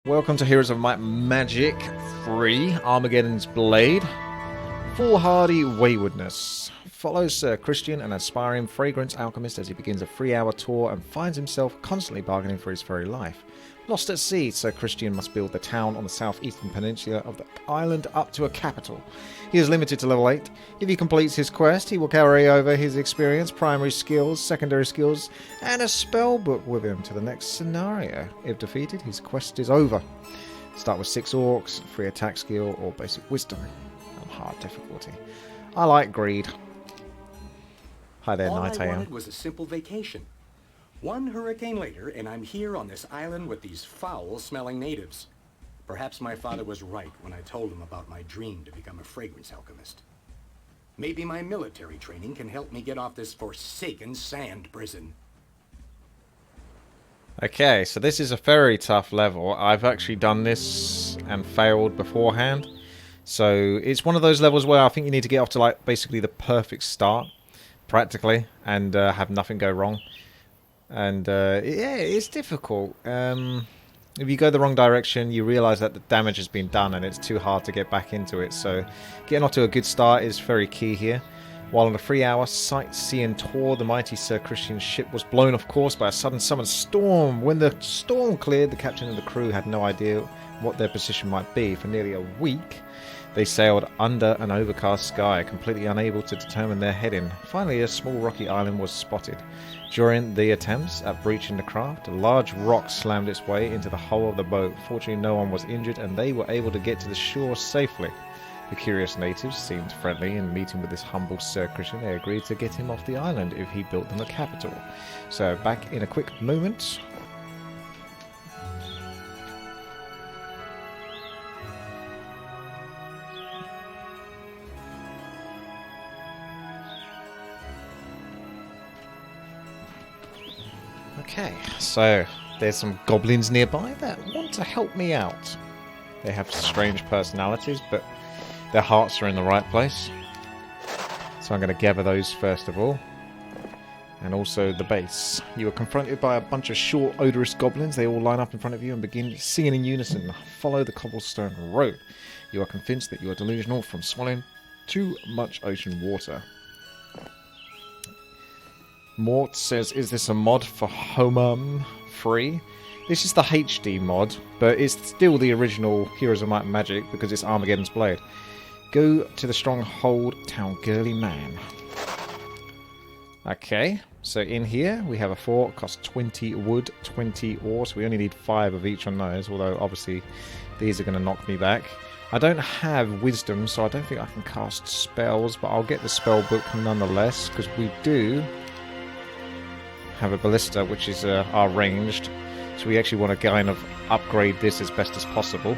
Welcome to Heroes of Might Magic 3, Armageddon's Blade. Foolhardy Waywardness. Follows Sir Christian, an aspiring fragrance alchemist, as he begins a 3-hour tour and finds himself constantly bargaining for his very life. Lost at sea, Sir Christian must build the town on the southeastern peninsula of the island up to a capital. He is limited to level 8. If he completes his quest, he will carry over his experience, primary skills, secondary skills, and a spell book with him to the next scenario. If defeated, his quest is over. Start with 6 orcs, 3 attack skill, or basic wisdom. On hard difficulty. I like greed. Hi there, All Night I AM. wanted was a simple vacation. One hurricane later, and I'm here on this island with these foul-smelling natives. Perhaps my father was right when I told him about my dream to become a fragrance alchemist. Maybe my military training can help me get off this forsaken sand prison. Okay, so this is a very tough level. I've actually done this and failed beforehand. So it's one of those levels where I think you need to get off to like basically the perfect start, practically, and have nothing go wrong. And yeah, it's difficult. If you go the wrong direction, you realise that the damage has been done and it's too hard to get back into it. So getting off to a good start is very key here. While on a 3-hour sightseeing tour, the mighty Sir Christian's ship was blown off course by a sudden summoned storm. When the storm cleared, the captain and the crew had no idea what their position might be. For nearly a week, they sailed under an overcast sky, completely unable to determine their heading. Finally, a small rocky island was spotted. During the attempts at breaching the craft, a large rock slammed its way into the hull of the boat. Fortunately, no one was injured, and they were able to get to the shore safely. The curious natives seemed friendly, and meeting with this humble Sir Christian, they agreed to get him off the island if he built them a capital. So, back in a quick moment. Okay, so there's some goblins nearby that want to help me out. They have strange personalities, but their hearts are in the right place. So I'm going to gather those first of all. And also the base. You are confronted by a bunch of short, odorous goblins. They all line up in front of you and begin singing in unison. Follow the cobblestone road. You are convinced that you are delusional from swallowing too much ocean water. Mort says, is this a mod for Homam 3? This is the HD mod, but it's still the original Heroes of Might and Magic because it's Armageddon's Blade. Go to the stronghold town, girly man. Okay, so in here we have a fort, costs 20 wood, 20 ore, so we only need 5 of each on those, although obviously these are going to knock me back. I don't have wisdom, so I don't think I can cast spells, but I'll get the spell book nonetheless, because we do have a ballista, which is our ranged, so we actually want to kind of upgrade this as best as possible.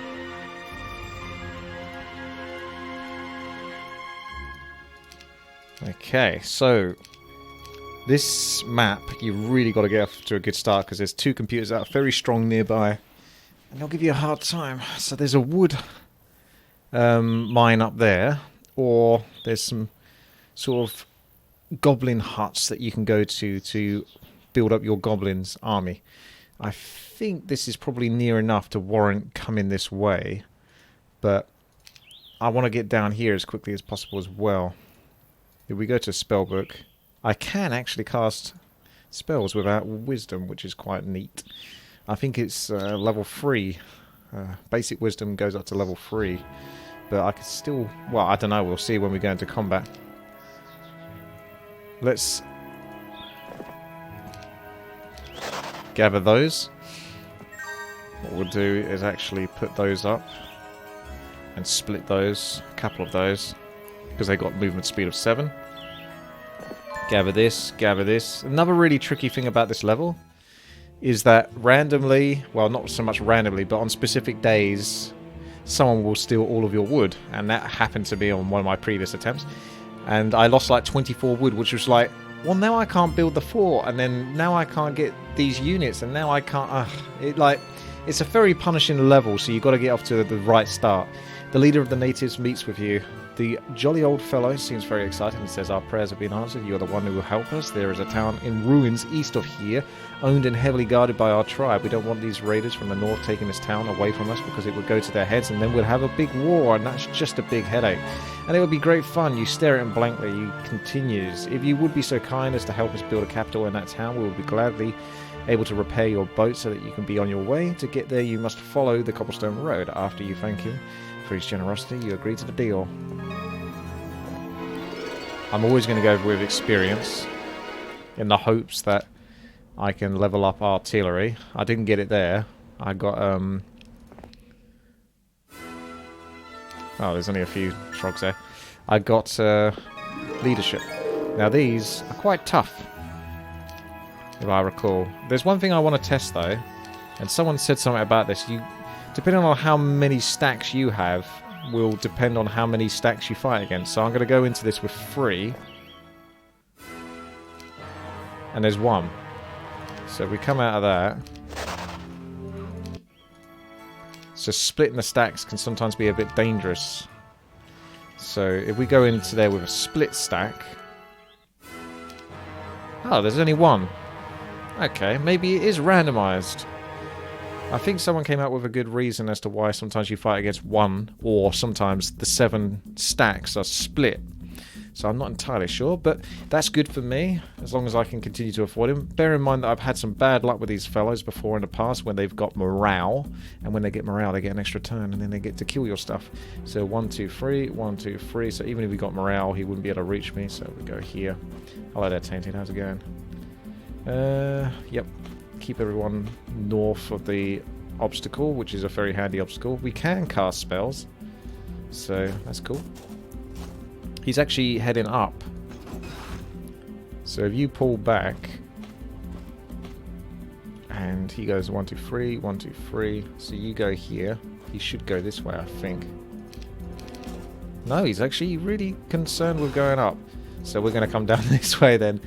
Okay, so this map, you really got to get off to a good start because there's 2 computers that are very strong nearby and they'll give you a hard time. So there's a wood mine up there, or there's some sort of goblin huts that you can go to build up your goblins army. I think this is probably near enough to warrant coming this way, but I want to get down here as quickly as possible as well. If we go to spellbook, I can actually cast spells without wisdom, which is quite neat. I think it's level 3. Basic wisdom goes up to level 3, but I could still, well, I don't know, we'll see when we go into combat. Let's gather those. What we'll do is actually put those up and split those, a couple of those, because they got movement speed of 7. Gather this, gather this. Another really tricky thing about this level is that randomly, well, not so much randomly, but on specific days, someone will steal all of your wood, and that happened to be on one of my previous attempts. And I lost like 24 wood, which was like, well, now I can't build the fort, and then now I can't get these units, and now I can't. It's a very punishing level, so you've got to get off to the right start. The leader of the natives meets with you. The jolly old fellow seems very excited and says, our prayers have been answered. You are the one who will help us. There is a town in ruins east of here, owned and heavily guarded by our tribe. We don't want these raiders from the north taking this town away from us because it would go to their heads and then we'll have a big war, and that's just a big headache. And it would be great fun. You stare at him blankly. He continues, if you would be so kind as to help us build a capital in that town, we will be gladly able to repair your boat so that you can be on your way. To get there, you must follow the cobblestone road. After you thank him for his generosity, you agree to the deal. I'm always going to go with experience in the hopes that I can level up artillery. I didn't get it there. I got, oh, there's only a few trogs there. I got leadership. Now these are quite tough, if I recall. There's one thing I want to test though, and someone said something about this. Depending on how many stacks you have, will depend on how many stacks you fight against. So I'm going to go into this with 3. And there's 1. So if we come out of that... So splitting the stacks can sometimes be a bit dangerous. So if we go into there with a split stack... Oh, there's only 1. Okay, maybe it is randomized. I think someone came out with a good reason as to why sometimes you fight against 1, or sometimes the 7 stacks are split. So I'm not entirely sure, but that's good for me, as long as I can continue to afford him. Bear in mind that I've had some bad luck with these fellows before in the past when they've got morale, and when they get morale they get an extra turn, and then they get to kill your stuff. So 1, 2, 3, 1, 2, 3, so even if he got morale he wouldn't be able to reach me, so we go here. Hello there, Tainted, how's it going? Yep. Keep everyone north of the obstacle, which is a very handy obstacle. We can cast spells, so that's cool. He's actually heading up. So if you pull back, and he goes 1, 2, 3, 1, 2, 3. So you go here. He should go this way, I think. No, he's actually really concerned with going up. So we're going to come down this way then.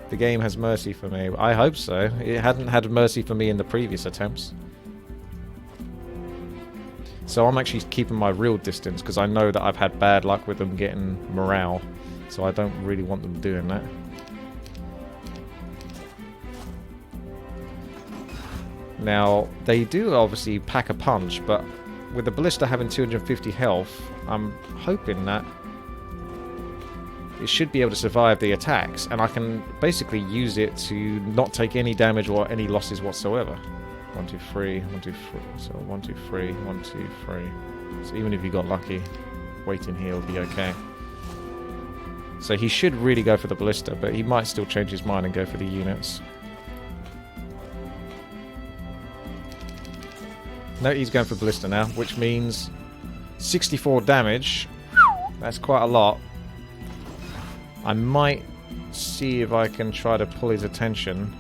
The game has mercy for me. I hope so. It hadn't had mercy for me in the previous attempts. So I'm actually keeping my real distance because I know that I've had bad luck with them getting morale. So I don't really want them doing that. Now, they do obviously pack a punch, but with the ballista having 250 health, I'm hoping that it should be able to survive the attacks, and I can basically use it to not take any damage or any losses whatsoever. 1, 2, 3, 1, 2, 3. So 1, 2, 3, 1, 2, 3. So even if you got lucky, waiting here will be okay. So he should really go for the ballista, but he might still change his mind and go for the units. No, he's going for ballista now, which means 64 damage. That's quite a lot. I might see if I can try to pull his attention.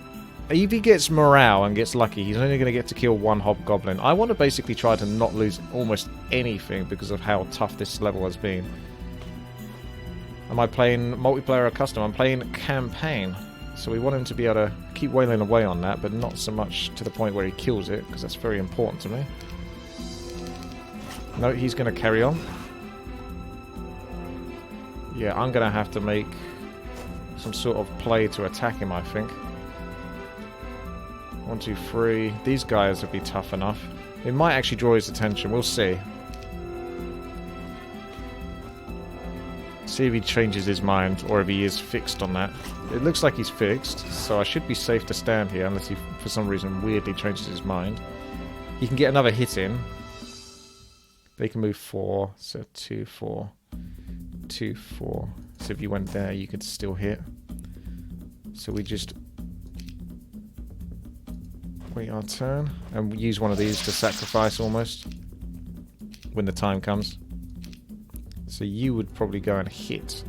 If he gets morale and gets lucky, he's only going to get to kill 1 hobgoblin. I want to basically try to not lose almost anything because of how tough this level has been. Am I playing multiplayer or custom? I'm playing campaign. So we want him to be able to keep wailing away on that, but not so much to the point where he kills it, because that's very important to me. No, he's going to carry on. Yeah, I'm going to have to make some sort of play to attack him, I think. 1, 2, 3. These guys would be tough enough. It might actually draw his attention. We'll see. See if he changes his mind, or if he is fixed on that. It looks like he's fixed, so I should be safe to stand here, unless he, for some reason, weirdly changes his mind. He can get another hit in. They can move 4, so 2, 4... 2, 4. So if you went there, you could still hit. So we just wait our turn and use one of these to sacrifice almost when the time comes. So you would probably go and hit,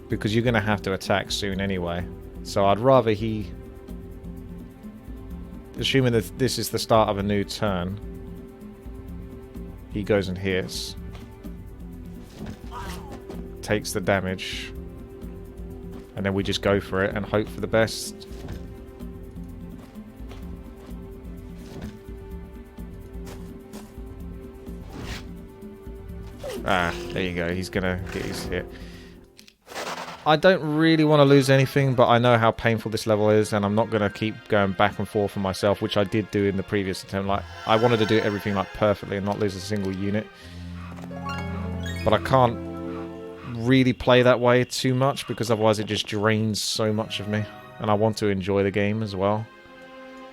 because you're going to have to attack soon anyway. So I'd rather he, assuming that this is the start of a new turn, he goes and hits, takes the damage, and then we just go for it and hope for the best. Ah, there you go. He's going to get his hit. I don't really want to lose anything, but I know how painful this level is, and I'm not going to keep going back and forth for myself, which I did do in the previous attempt. Like, I wanted to do everything like perfectly and not lose a single unit. But I can't really play that way too much, because otherwise it just drains so much of me. And I want to enjoy the game as well.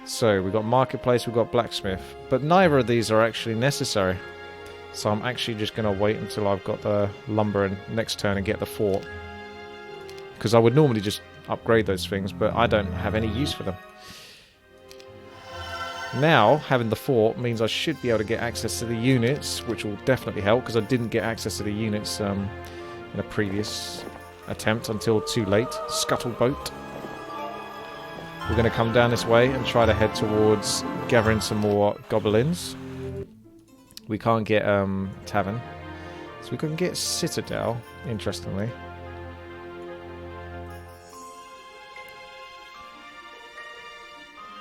So, we've got Marketplace, we've got Blacksmith. But neither of these are actually necessary. So I'm actually just going to wait until I've got the lumber and next turn and get the fort. Because I would normally just upgrade those things, but I don't have any use for them. Now, having the fort means I should be able to get access to the units, which will definitely help, because I didn't get access to the units in a previous attempt until too late. Scuttleboat. We're going to come down this way and try to head towards gathering some more goblins. We can't get Tavern. So we can get Citadel, interestingly.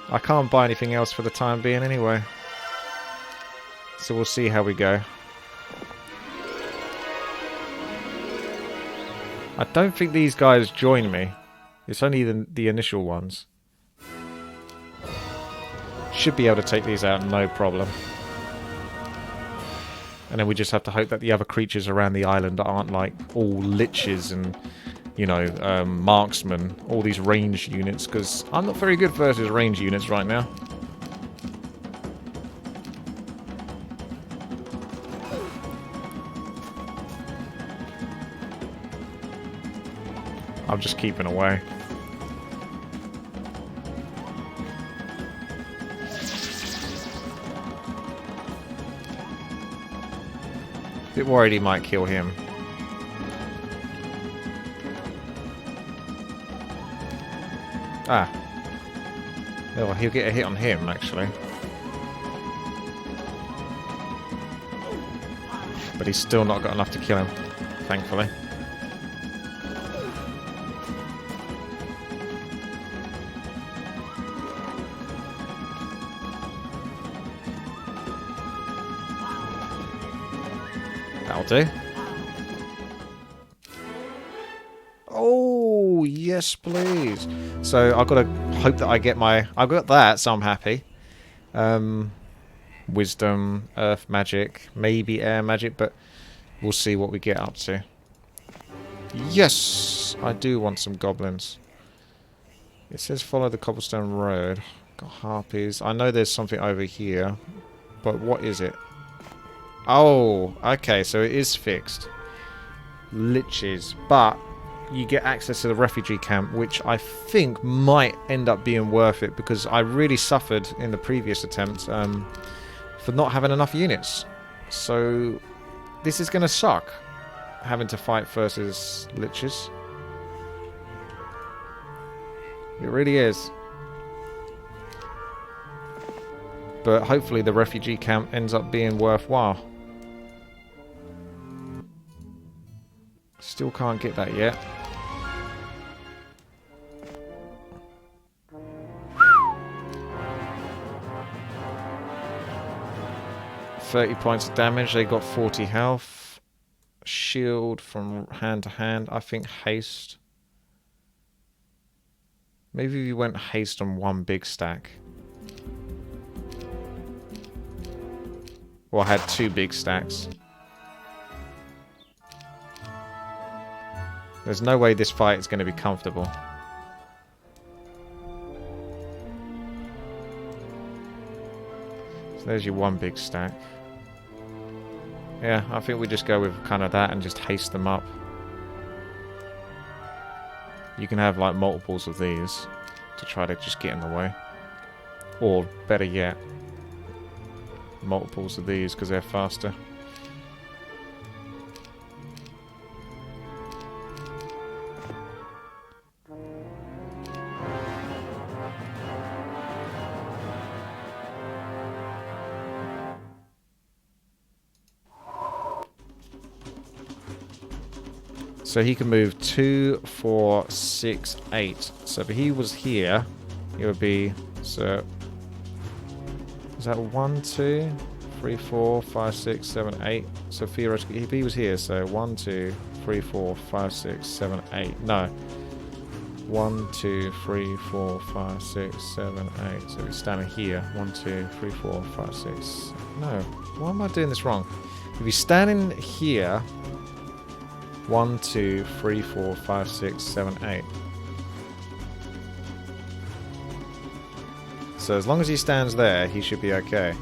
I can't buy anything else for the time being anyway. So we'll see how we go. I don't think these guys join me. It's only the initial ones. Should be able to take these out, no problem. And then we just have to hope that the other creatures around the island aren't like all liches and, you know, marksmen, all these range units, because I'm not very good versus range units right now. I'm just keeping away. Bit worried he might kill him. Ah. Oh, he'll get a hit on him, actually. But he's still not got enough to kill him, thankfully. That'll do. Oh, yes, please. So I've got to hope that I get my... I've got that, so I'm happy. Wisdom, earth magic, maybe air magic, but we'll see what we get up to. Yes! I do want some goblins. It says follow the cobblestone road. Got harpies. I know there's something over here, but what is it? Oh, okay, so it is fixed. Liches, but you get access to the refugee camp, which I think might end up being worth it, because I really suffered in the previous attempt for not having enough units. So this is going to suck, having to fight versus liches. It really is. But hopefully the refugee camp ends up being worthwhile. Still can't get that yet. $30 points of damage. They got 40 health. Shield from hand to hand. I think haste. Maybe we went haste on one big stack. Or I had two big stacks. There's no way this fight is going to be comfortable. So there's your one big stack. Yeah, I think we just go with kind of that and just haste them up. You can have like multiples of these to try to just get in the way. Or better yet, multiples of these because they're faster. So he can move 2, 4, 6, 8. So if he was here, it would be... So is that 1, 2, 3, 4, 5, 6, 7, 8. So theoretically, if he was here, so 1, 2, 3, 4, 5, 6, 7, 8. No. 1, 2, 3, 4, 5, 6, 7, 8. So he's standing here. 1, 2, 3, 4, 5, 6. No. Why am I doing this wrong? If he's standing here, 1, 2, 3, 4, 5, 6, 7, 8. So as long as he stands there, he should be okay.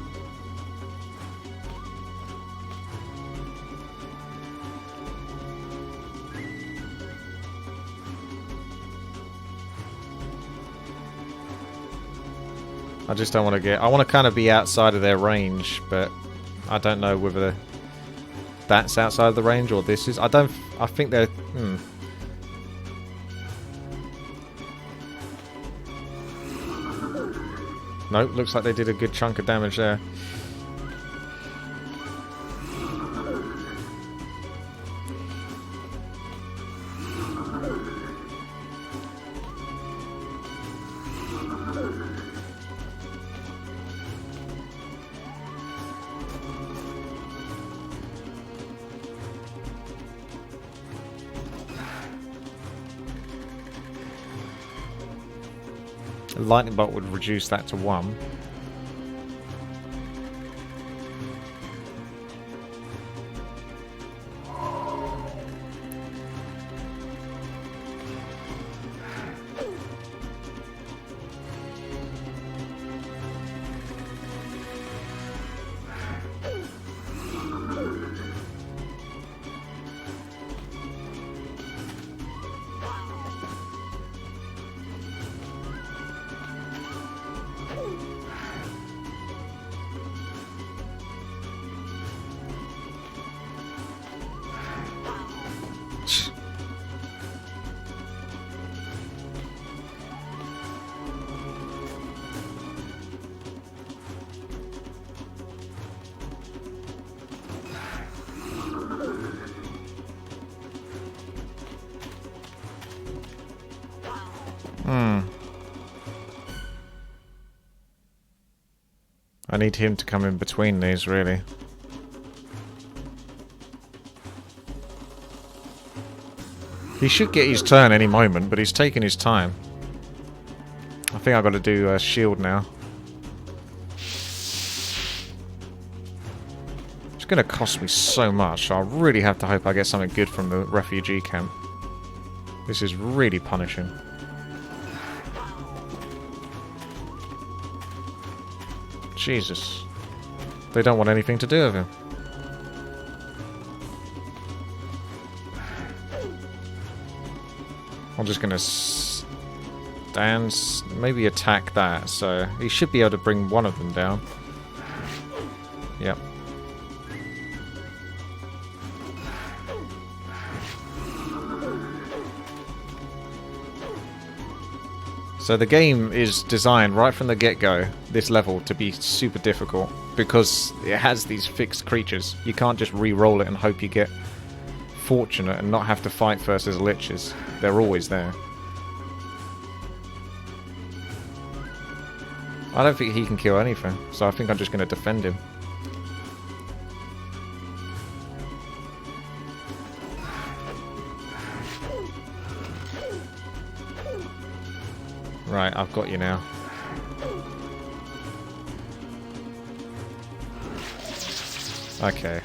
I just don't want to get... I want to kind of be outside of their range, but I don't know whether that's outside of the range or this is. I don't... I think they're... Nope, looks like they did a good chunk of damage there. A lightning bolt would reduce that to 1. I need him to come in between these, really. He should get his turn any moment, but he's taking his time. I think I've got to do a shield now. It's going to cost me so much, so I really have to hope I get something good from the refugee camp. This is really punishing. Jesus. They don't want anything to do with him. I'm just going to stand, maybe attack that, so he should be able to bring one of them down. Yep. So the game is designed right from the get-go, this level, to be super difficult because it has these fixed creatures. You can't just re-roll it and hope you get fortunate and not have to fight first as liches. They're always there. I don't think he can kill anything, so I think I'm just going to defend him. Right, I've got you now. Okay.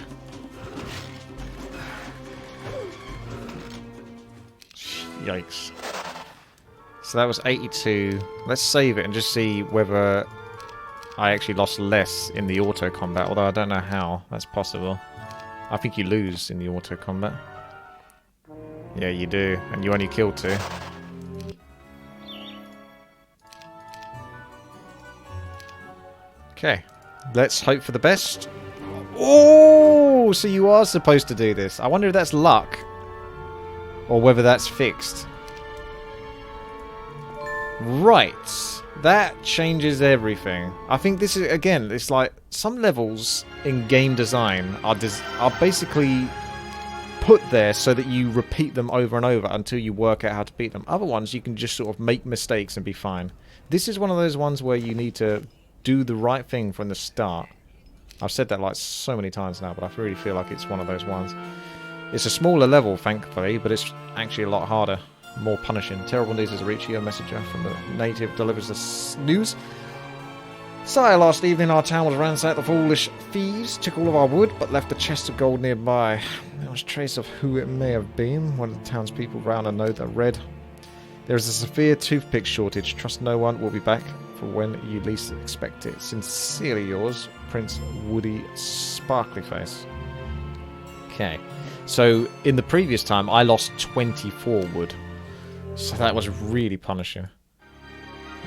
Yikes. So that was 82. Let's save it and just see whether I actually lost less in the auto combat, although I don't know how that's possible. I think you lose in the auto combat. Yeah, you do, and you only killed 2. Okay, let's hope for the best. Oh, so you are supposed to do this. I wonder if that's luck or whether that's fixed. Right, that changes everything. I think this is, again, it's like some levels in game design are basically put there so that you repeat them over and over until you work out how to beat them. Other ones you can just sort of make mistakes and be fine. This is one of those ones where you need to do the right thing from the start. I've said that like so many times now, but I really feel like it's one of those ones. It's a smaller level, thankfully, but it's actually a lot harder. More punishing. Terrible news as a reach. A messenger from the native delivers the news. Sire, last evening our town was ransacked. The foolish thieves took all of our wood, but left a chest of gold nearby. There was trace of who it may have been. One of the townspeople round a note that read, "There is a severe toothpick shortage. Trust no one. Will be back for when you least expect it. Sincerely yours, Prince Woody Sparklyface." Okay. So, in the previous time, I lost 24 wood. So that was really punishing.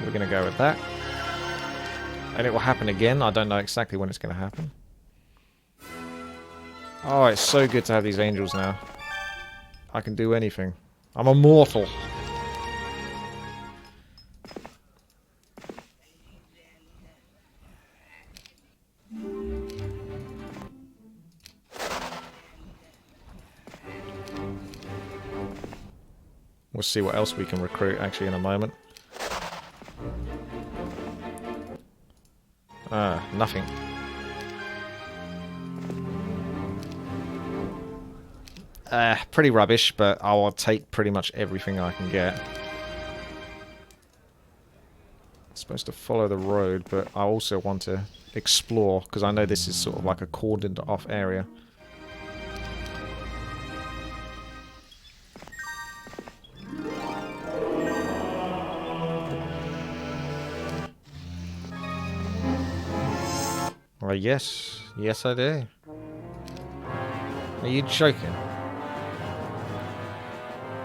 We're going to go with that. And it will happen again. I don't know exactly when it's going to happen. Oh, it's so good to have these angels now. I can do anything. I'm immortal. We'll see what else we can recruit actually in a moment. Nothing. Pretty rubbish, but I'll take pretty much everything I can get. I'm supposed to follow the road, but I also want to explore, because I know this is sort of like a cordoned off area. Yes. Yes, I do. Are you joking?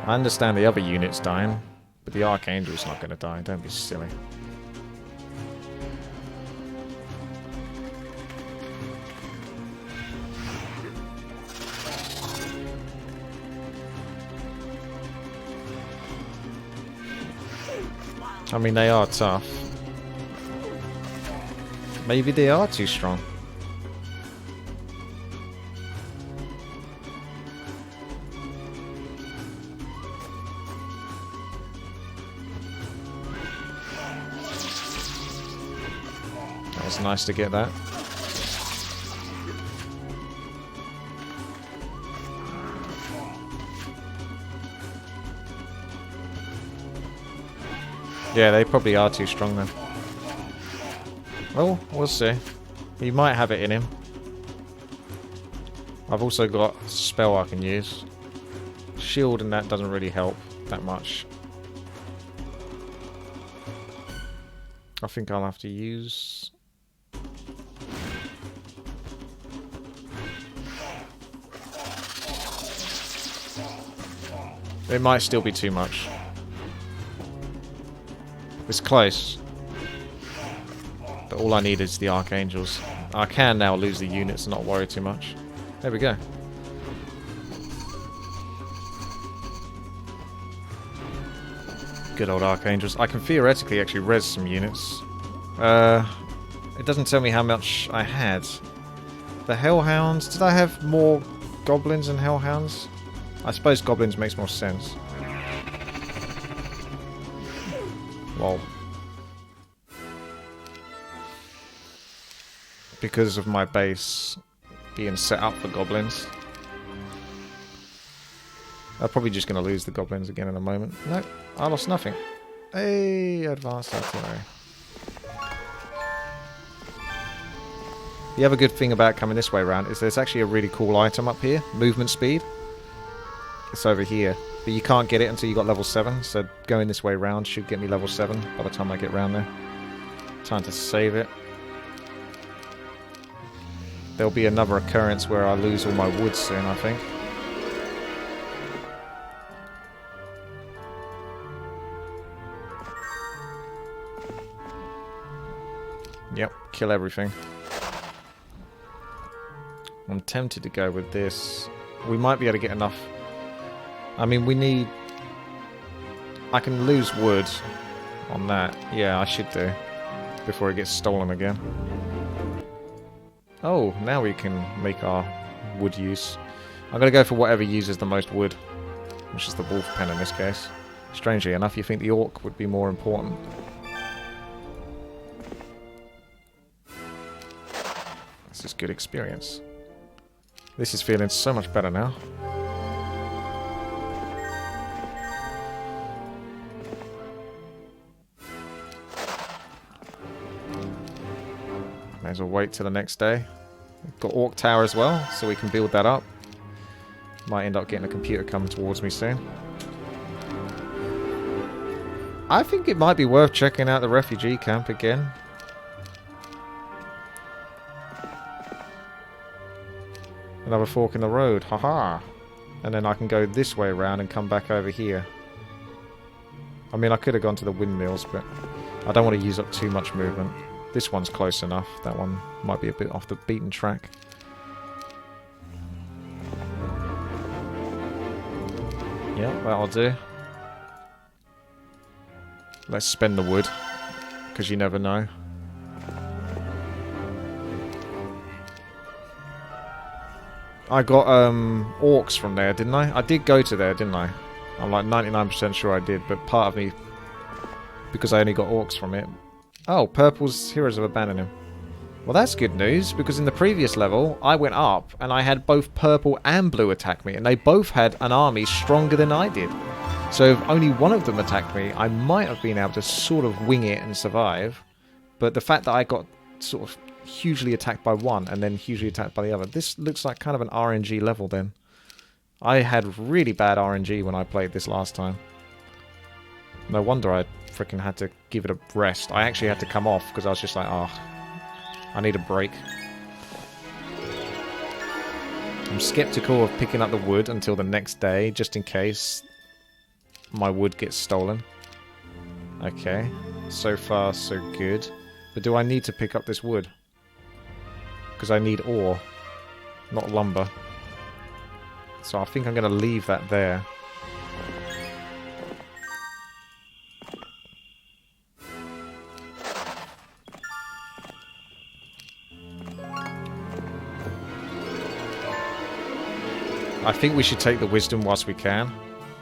I understand the other unit's dying, but the Archangel's not going to die. Don't be silly. I mean, they are tough. Maybe they are too strong. That was nice to get that. Yeah, they probably are too strong then. Well, we'll see. He might have it in him. I've also got a spell I can use. Shield and that doesn't really help that much. I think I'll have to use... It might still be too much. It's close. But all I need is the Archangels. I can now lose the units and not worry too much. There we go. Good old Archangels. I can theoretically actually res some units. It doesn't tell me how much I had. The Hellhounds... Did I have more Goblins and Hellhounds? I suppose Goblins makes more sense. Well... because of my base being set up for Goblins. I'm probably just going to lose the Goblins again in a moment. Nope, I lost nothing. Hey, advanced artillery. The other good thing about coming this way around is there's actually a really cool item up here. Movement speed. It's over here. But you can't get it until you got level 7. So going this way around should get me level 7 by the time I get round there. Time to save it. There'll be another occurrence where I lose all my wood soon, I think. Yep, kill everything. I'm tempted to go with this. We might be able to get enough. I mean, we need... I can lose wood on that. Yeah, I should do. Before it gets stolen again. Oh, now we can make our wood use. I'm going to go for whatever uses the most wood. Which is the wolf pen in this case. Strangely enough, you think the orc would be more important. This is good experience. This is feeling so much better now. May as well wait till the next day. We've got Orc Tower as well, so we can build that up. Might end up getting a computer coming towards me soon. I think it might be worth checking out the refugee camp again. Another fork in the road, haha. And then I can go this way around and come back over here. I mean, I could have gone to the windmills, but I don't want to use up too much movement. This one's close enough. That one might be a bit off the beaten track. Yeah, that'll do. Let's spend the wood, because you never know. I got orcs from there, didn't I? I did go to there, didn't I? I'm like 99% sure I did, but part of me, because I only got orcs from it. Oh, Purple's Heroes have abandoned him. Well, that's good news, because in the previous level, I went up, and I had both Purple and Blue attack me, and they both had an army stronger than I did. So if only one of them attacked me, I might have been able to sort of wing it and survive. But the fact that I got sort of hugely attacked by one, and then hugely attacked by the other, this looks like kind of an RNG level then. I had really bad RNG when I played this last time. No wonder I freaking had to give it a rest. I actually had to come off because I was just like, oh, I need a break. I'm skeptical of picking up the wood until the next day, just in case my wood gets stolen. Okay, so far so good. But do I need to pick up this wood? Because I need ore, not lumber. So I think I'm going to leave that there. I think we should take the wisdom whilst we can.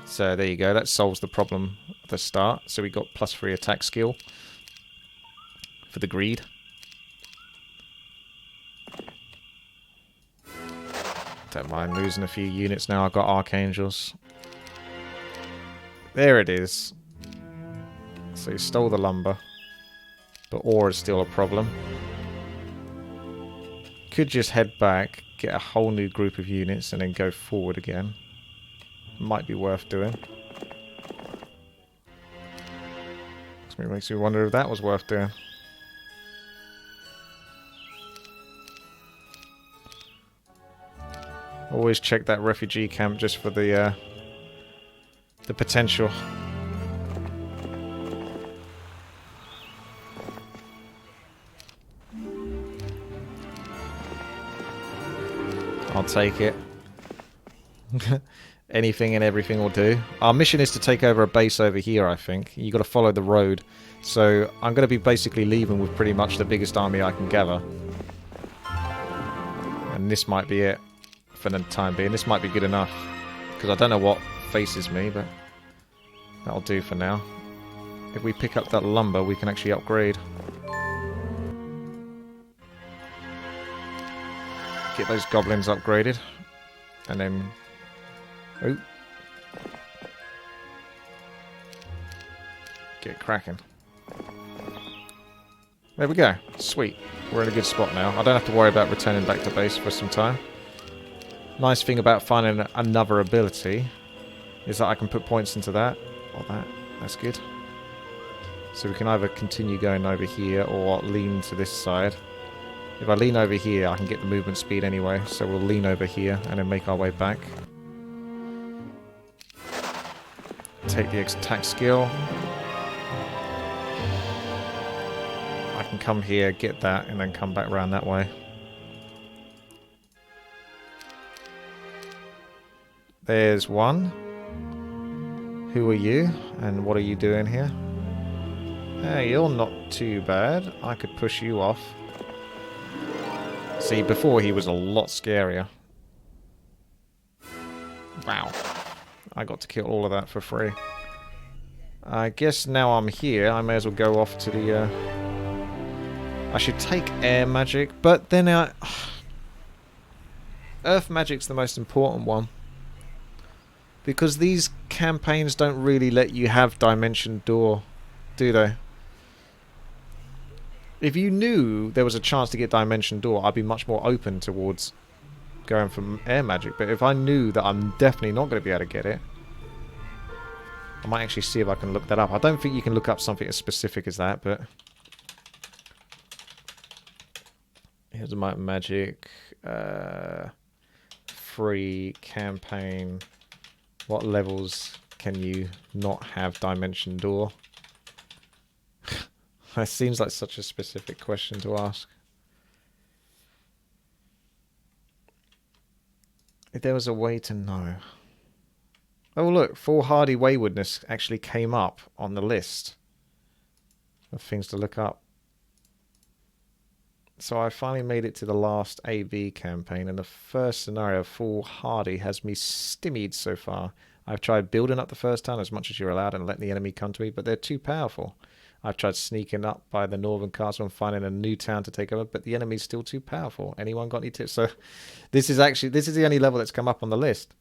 So there you go, that solves the problem at the start. So we got +3 attack skill for the greed. Don't mind losing a few units now. I've got Archangels. There it is. So you stole the lumber. But ore is still a problem. Could just head back, get a whole new group of units, and then go forward again. Might be worth doing. It makes me wonder if that was worth doing. Always check that refugee camp just for the potential. I'll take it. Anything and everything will do. Our mission is to take over a base over here, I think. You got to follow the road. So I'm going to be basically leaving with pretty much the biggest army I can gather. And this might be it for the time being. This might be good enough. Because I don't know what faces me, but that'll do for now. If we pick up that lumber, we can actually upgrade. Get those goblins upgraded. And then... oh. Get cracking. There we go. Sweet. We're in a good spot now. I don't have to worry about returning back to base for some time. Nice thing about finding another ability is that I can put points into that or that. That's good. So we can either continue going over here or lean to this side. If I lean over here, I can get the movement speed anyway. So we'll lean over here and then make our way back. Take the attack skill. I can come here, get that, and then come back around that way. There's one. Who are you? And what are you doing here? Hey, you're not too bad. I could push you off. See, before he was a lot scarier. Wow. I got to kill all of that for free. I guess now I'm here, I may as well go off to the... I should take air magic, but then earth magic's the most important one. Because these campaigns don't really let you have Dimension Door, do they? If you knew there was a chance to get Dimension Door, I'd be much more open towards going for air magic. But if I knew that I'm definitely not going to be able to get it, I might actually see if I can look that up. I don't think you can look up something as specific as that, but... Here's my magic. Free campaign. What levels can you not have Dimension Door? That seems like such a specific question to ask. If there was a way to know. Oh look, Foolhardy Waywardness actually came up on the list of things to look up. So I finally made it to the last AV campaign, and the first scenario, Foolhardy, has me stymied so far. I've tried building up the first town as much as you're allowed and letting the enemy come to me, but they're too powerful. I've tried sneaking up by the northern castle and finding a new town to take over, but the enemy's still too powerful. Anyone got any tips? So this is the only level that's come up on the list,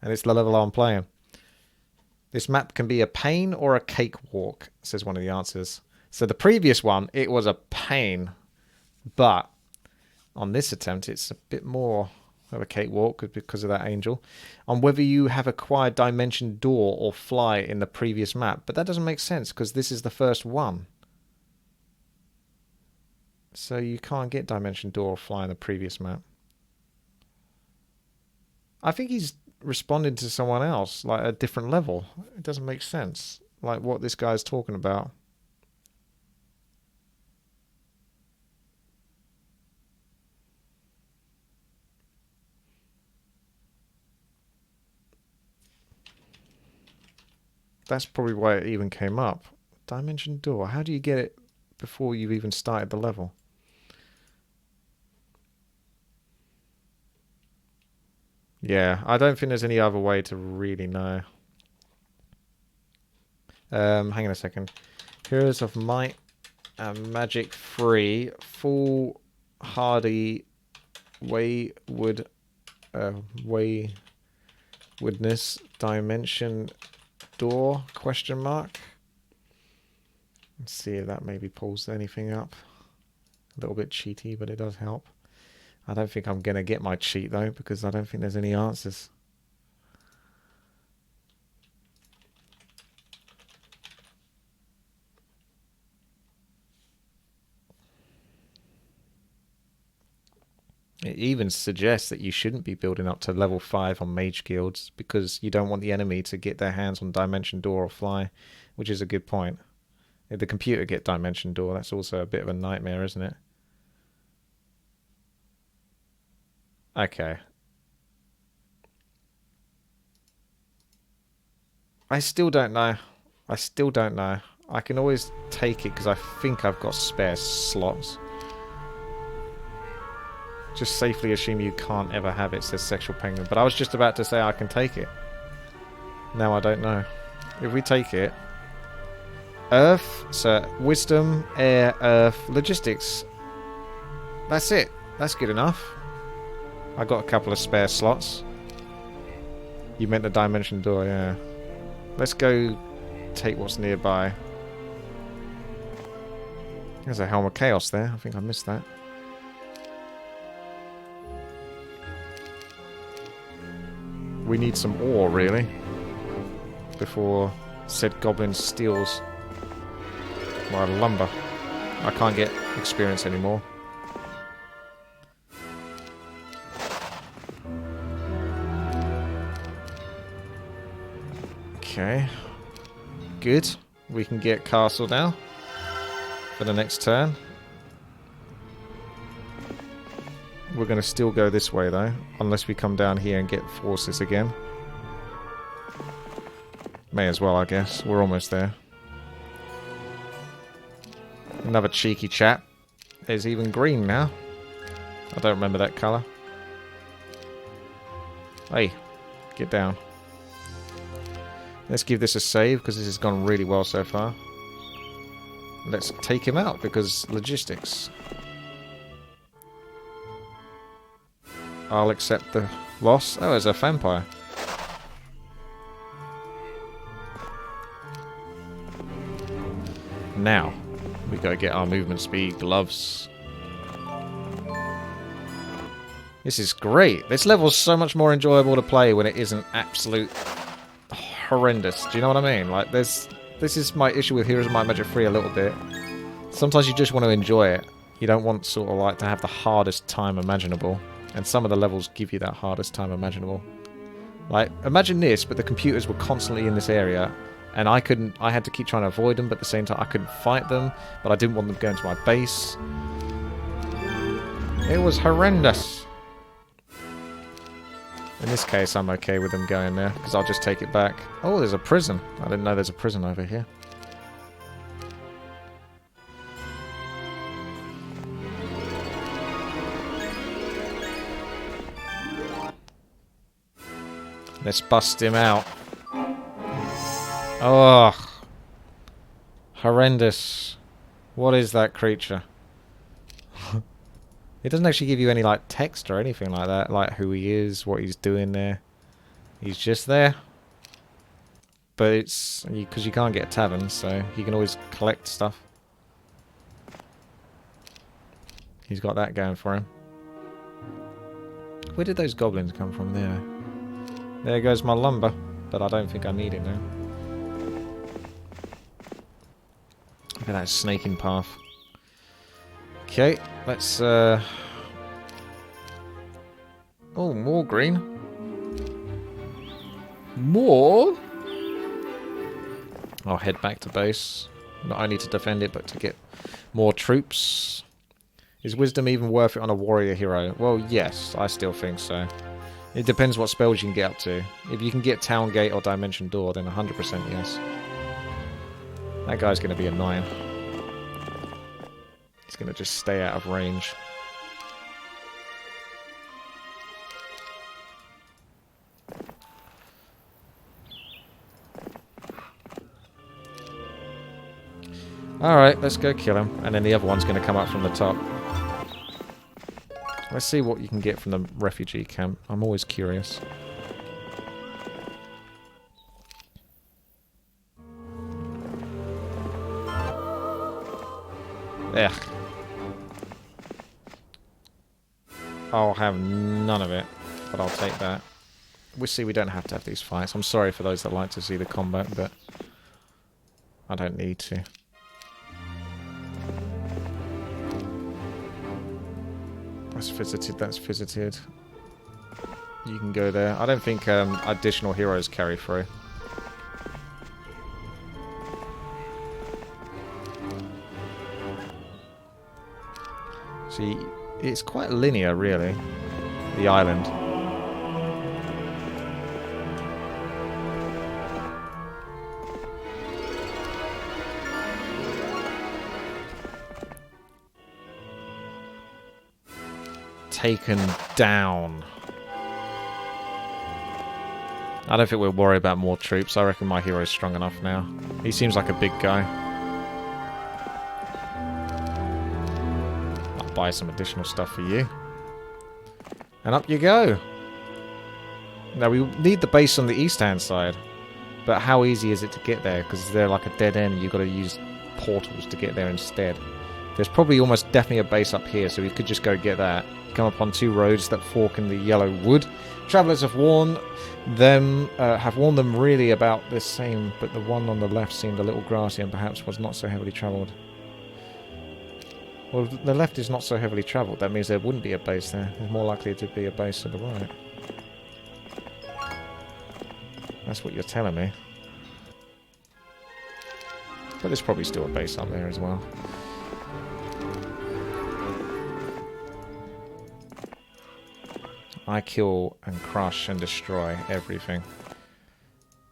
and it's the level I'm playing. This map can be a pain or a cakewalk, says one of the answers. So the previous one, it was a pain. But on this attempt, it's a bit more of a cakewalk because of that angel. On whether you have acquired Dimension Door or Fly in the previous map. But that doesn't make sense because this is the first one. So you can't get Dimension Door or Fly in the previous map. I think he's responding to someone else, like a different level. It doesn't make sense. Like what this guy's talking about. That's probably why it even came up. Dimension Door. How do you get it before you've even started the level? Yeah, I don't think there's any other way to really know. Hang on a second. Heroes of Might and Magic 3. Foolhardy Waywardness. Dimension Door, question mark. Let's see if that maybe pulls anything up. A little bit cheaty, but it does help. I don't think I'm going to get my cheat though, because I don't think there's any answers. It even suggests that you shouldn't be building up to level 5 on mage guilds because you don't want the enemy to get their hands on Dimension Door or Fly, which is a good point. If the computer get Dimension Door, that's also a bit of a nightmare, isn't it? Okay. I still don't know. I still don't know. I can always take it because I think I've got spare slots. Just safely assume you can't ever have it, says Sexual Penguin. But I was just about to say I can take it. Now I don't know. If we take it... Earth, so Wisdom, Air, Earth, Logistics. That's it. That's good enough. I got a couple of spare slots. You meant the Dimension Door, yeah. Let's go take what's nearby. There's a Helm of Chaos there. I think I missed that. We need some ore, really, before said goblin steals my lumber. I can't get experience anymore. Okay. Good. We can get castle now for the next turn. We're going to still go this way though, unless we come down here and get forces again. May as well, I guess. We're almost there. Another cheeky chap. There's even green now. I don't remember that colour. Hey, get down. Let's give this a save because this has gone really well so far. Let's take him out because logistics. I'll accept the loss. Oh, it's a vampire. Now, we go get our movement speed gloves. This is great. This level's so much more enjoyable to play when it isn't absolute horrendous. Do you know what I mean? Like, this is my issue with Heroes of Might and Magic 3 a little bit. Sometimes you just want to enjoy it. You don't want sort of like to have the hardest time imaginable. And some of the levels give you that hardest time imaginable. Like, imagine this, but the computers were constantly in this area. And I had to keep trying to avoid them, but at the same time I couldn't fight them. But I didn't want them going to my base. It was horrendous. In this case, I'm okay with them going there, because I'll just take it back. Oh, there's a prison. I didn't know there's a prison over here. Let's bust him out. Oh, horrendous. What is that creature? It doesn't actually give you any like text or anything like that, like who he is, what he's doing there. He's just there. But it's because you can't get a tavern, so you can always collect stuff. He's got that going for him. Where did those goblins come from there? There goes my lumber, but I don't think I need it now. Look at that snaking path. Okay, let's oh, more green. More? I'll head back to base. Not only to defend it, but to get more troops. Is wisdom even worth it on a warrior hero? Well, yes, I still think so. It depends what spells you can get up to. If you can get Town Gate or Dimension Door, then 100% yes. That guy's going to be annoying. He's going to just stay out of range. Alright, let's go kill him. And then the other one's going to come up from the top. Let's see what you can get from the refugee camp. I'm always curious. Ugh. I'll have none of it, but I'll take that. We see we don't have to have these fights. I'm sorry for those that like to see the combat, but I don't need to. That's visited, that's visited. You can go there. I don't think additional heroes carry through. See, it's quite linear, really, the island. Taken down. I don't think we'll worry about more troops. I reckon my hero's strong enough now. He seems like a big guy. I'll buy some additional stuff for you. And up you go. Now we need the base on the east-hand side. But how easy is it to get there? Because they're like a dead end. You've got to use portals to get there instead. There's probably almost definitely a base up here, so we could just go get that. Come upon two roads that fork in the yellow wood. Travellers have warned them really about the same, but the one on the left seemed a little grassy and perhaps was not so heavily travelled. Well, the left is not so heavily travelled. That means there wouldn't be a base there. There's more likely to be a base to the right. That's what you're telling me. But there's probably still a base up there as well. I kill and crush and destroy everything.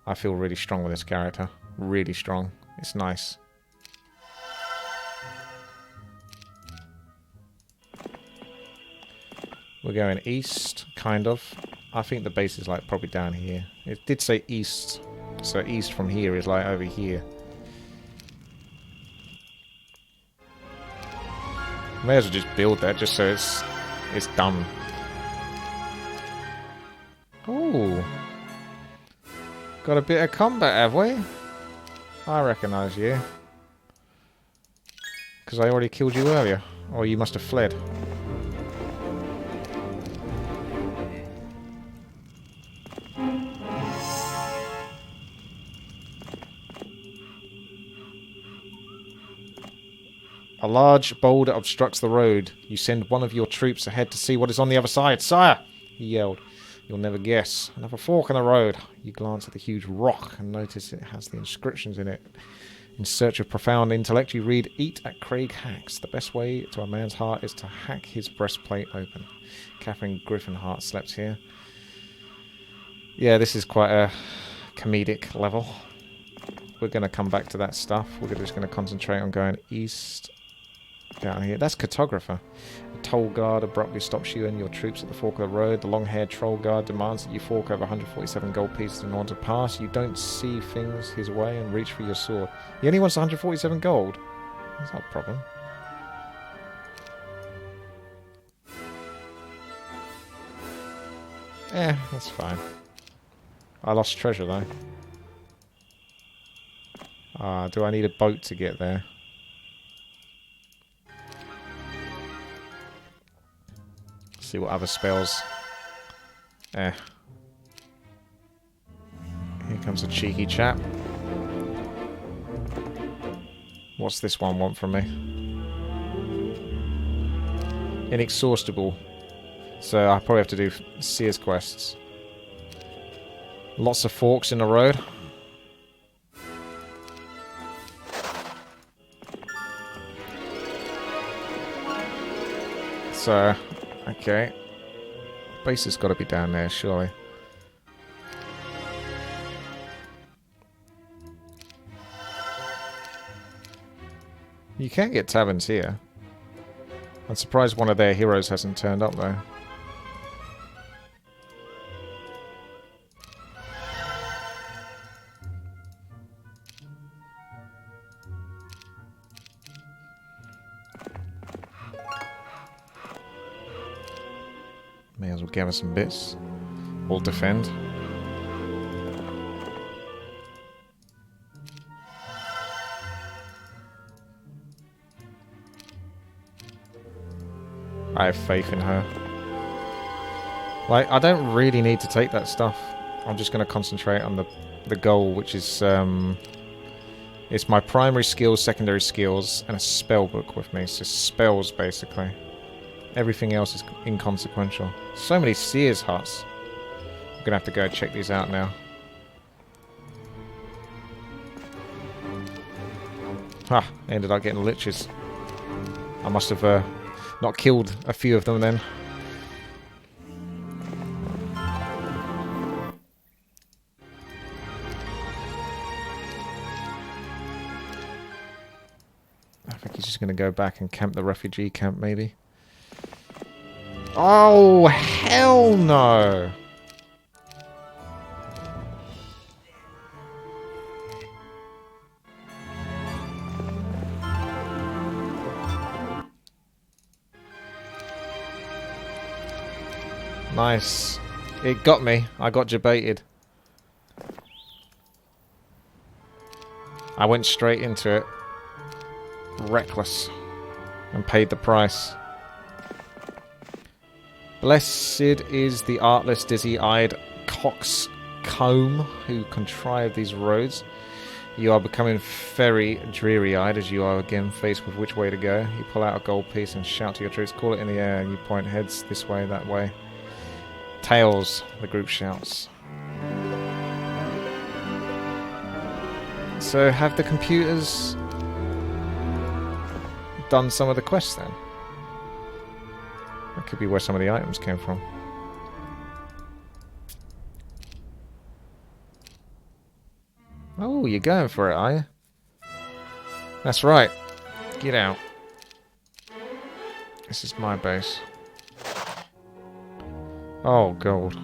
I feel really strong with this character. Really strong. It's nice. We're going east, kind of. I think the base is like probably down here. It did say east, so east from here is like over here. May as well just build that just so it's done. Ooh. Got a bit of combat, have we? I recognise you. Because I already killed you earlier. Or you must have fled. A large boulder obstructs the road. You send one of your troops ahead to see what is on the other side. Sire! He yelled. You'll never guess. Another fork in the road. You glance at the huge rock and notice it has the inscriptions in it. In search of profound intellect, you read, "Eat at Craig Hacks. The best way to a man's heart is to hack his breastplate open. Catherine Griffinhart slept here." Yeah, this is quite a comedic level. We're going to come back to that stuff. We're just going to concentrate on going east down here. That's cartographer. A toll guard abruptly stops you and your troops at the fork of the road. The long-haired troll guard demands that you fork over 147 gold pieces in order to pass. You don't see things his way and reach for your sword. He only wants 147 gold. That's not a problem. That's fine. I lost treasure though. Do I need a boat to get there? See what other spells. Here comes a cheeky chap. What's this one want from me? Inexhaustible. So I probably have to do Seer's quests. Lots of forks in the road. So, okay. Base has got to be down there, surely. You can get taverns here. I'm surprised one of their heroes hasn't turned up, though. May as well gather some bits. We'll defend. I have faith in her. Like, I don't really need to take that stuff. I'm just going to concentrate on the goal, which is it's my primary skills, secondary skills, and a spell book with me. So spells, basically. Everything else is inconsequential. So many Seer's huts. I'm gonna have to go check these out now. Ha! Ended up getting liches. I must have not killed a few of them then. I think he's just gonna go back and camp the refugee camp, maybe. Oh, hell no! Nice. It got me. I got debated. I went straight into it. Reckless. And paid the price. Blessed is the artless, dizzy-eyed coxcomb who contrived these roads. You are becoming very dreary-eyed as you are again faced with which way to go. You pull out a gold piece and shout to your troops, call it in the air, and you point heads this way, that way. Tails, the group shouts. So have the computers done some of the quests then? That could be where some of the items came from. Oh, you're going for it, are you? That's right. Get out. This is my base. Oh, gold.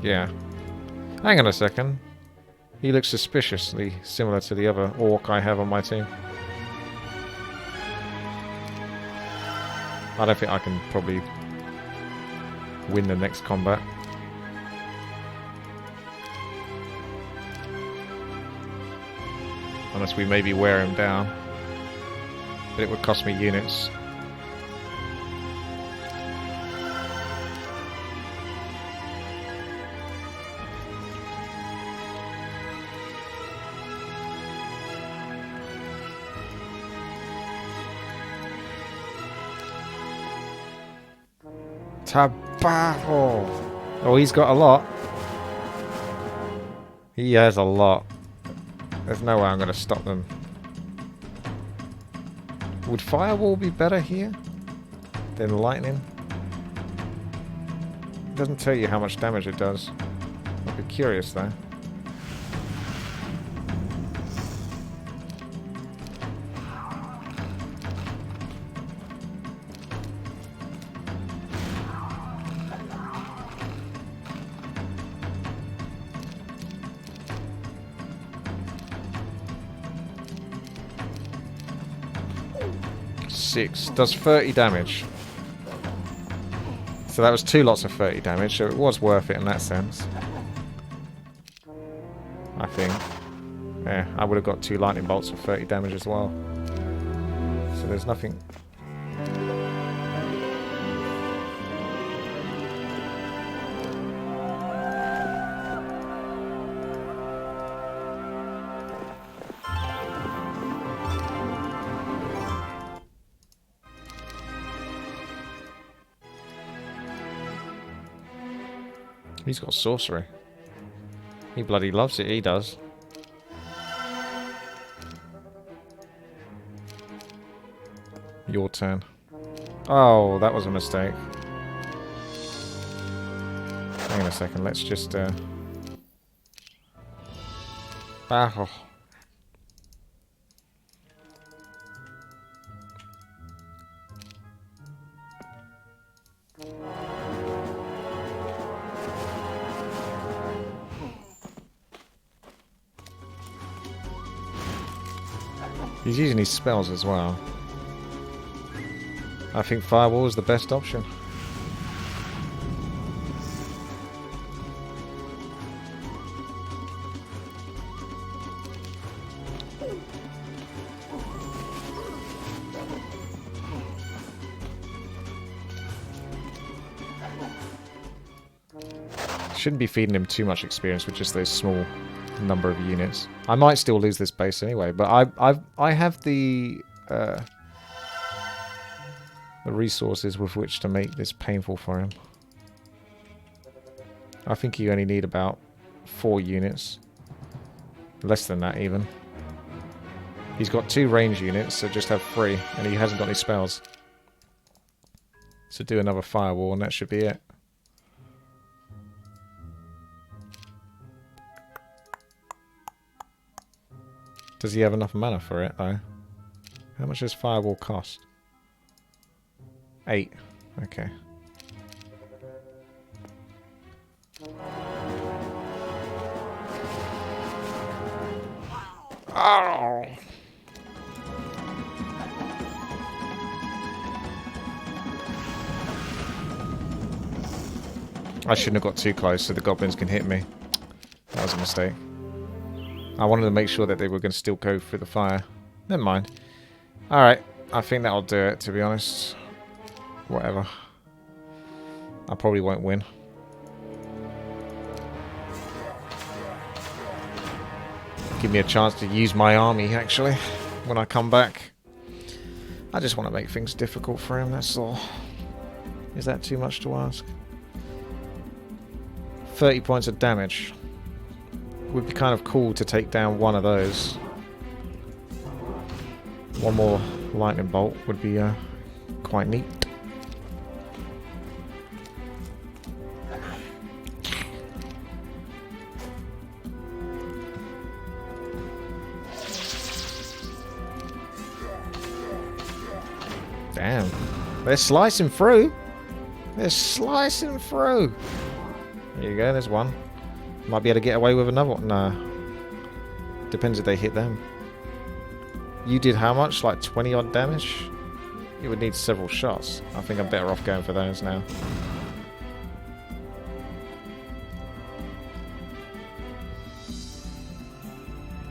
Yeah. Hang on a second. He looks suspiciously similar to the other orc I have on my team. I don't think I can probably win the next combat. Unless we maybe wear him down. But it would cost me units. Tabajo! Oh, he's got a lot. He has a lot. There's no way I'm going to stop them. Would Firewall be better here than Lightning? It doesn't tell you how much damage it does. I'd be curious though. Does 30 damage. So that was 2 lots of 30 damage, so it was worth it in that sense. I think. Yeah, I would have got 2 lightning bolts for 30 damage as well. So there's nothing... He's got sorcery. He bloody loves it, he does. Your turn. Oh, that was a mistake. Hang on a second, let's just battle. He's using his spells as well. I think Firewall is the best option. Shouldn't be feeding him too much experience with just those small number of units. I might still lose this base anyway, but I have the resources with which to make this painful for him. I think you only need about 4 units. Less than that even. He's got 2 range units, so just have 3, and he hasn't got any spells. So do another Firewall and that should be it. Does he have enough mana for it, though? How much does Firewall cost? 8. Okay. Oh! I shouldn't have got too close so the goblins can hit me. That was a mistake. I wanted to make sure that they were going to still go through the fire. Never mind. Alright, I think that'll do it, to be honest. Whatever. I probably won't win. Give me a chance to use my army, actually, when I come back. I just want to make things difficult for him, that's all. Is that too much to ask? 30 points of damage. Would be kind of cool to take down one of those. One more lightning bolt would be quite neat. Damn. They're slicing through. They're slicing through. There you go, there's one. Might be able to get away with another one. Nah. Depends if they hit them. You did how much? Like 20 odd damage? You would need several shots. I think I'm better off going for those now.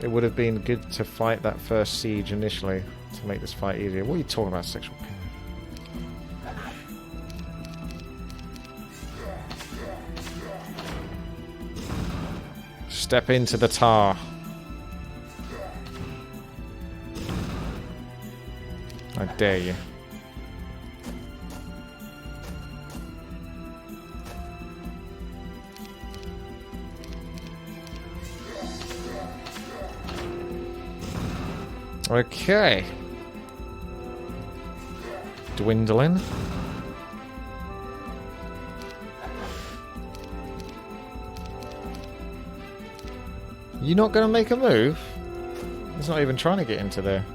It would have been good to fight that first siege initially to make this fight easier. What are you talking about, sexual pain? Step into the tar. I dare you. Okay. Dwindling. You not going to make a move? He's not even trying to get into there.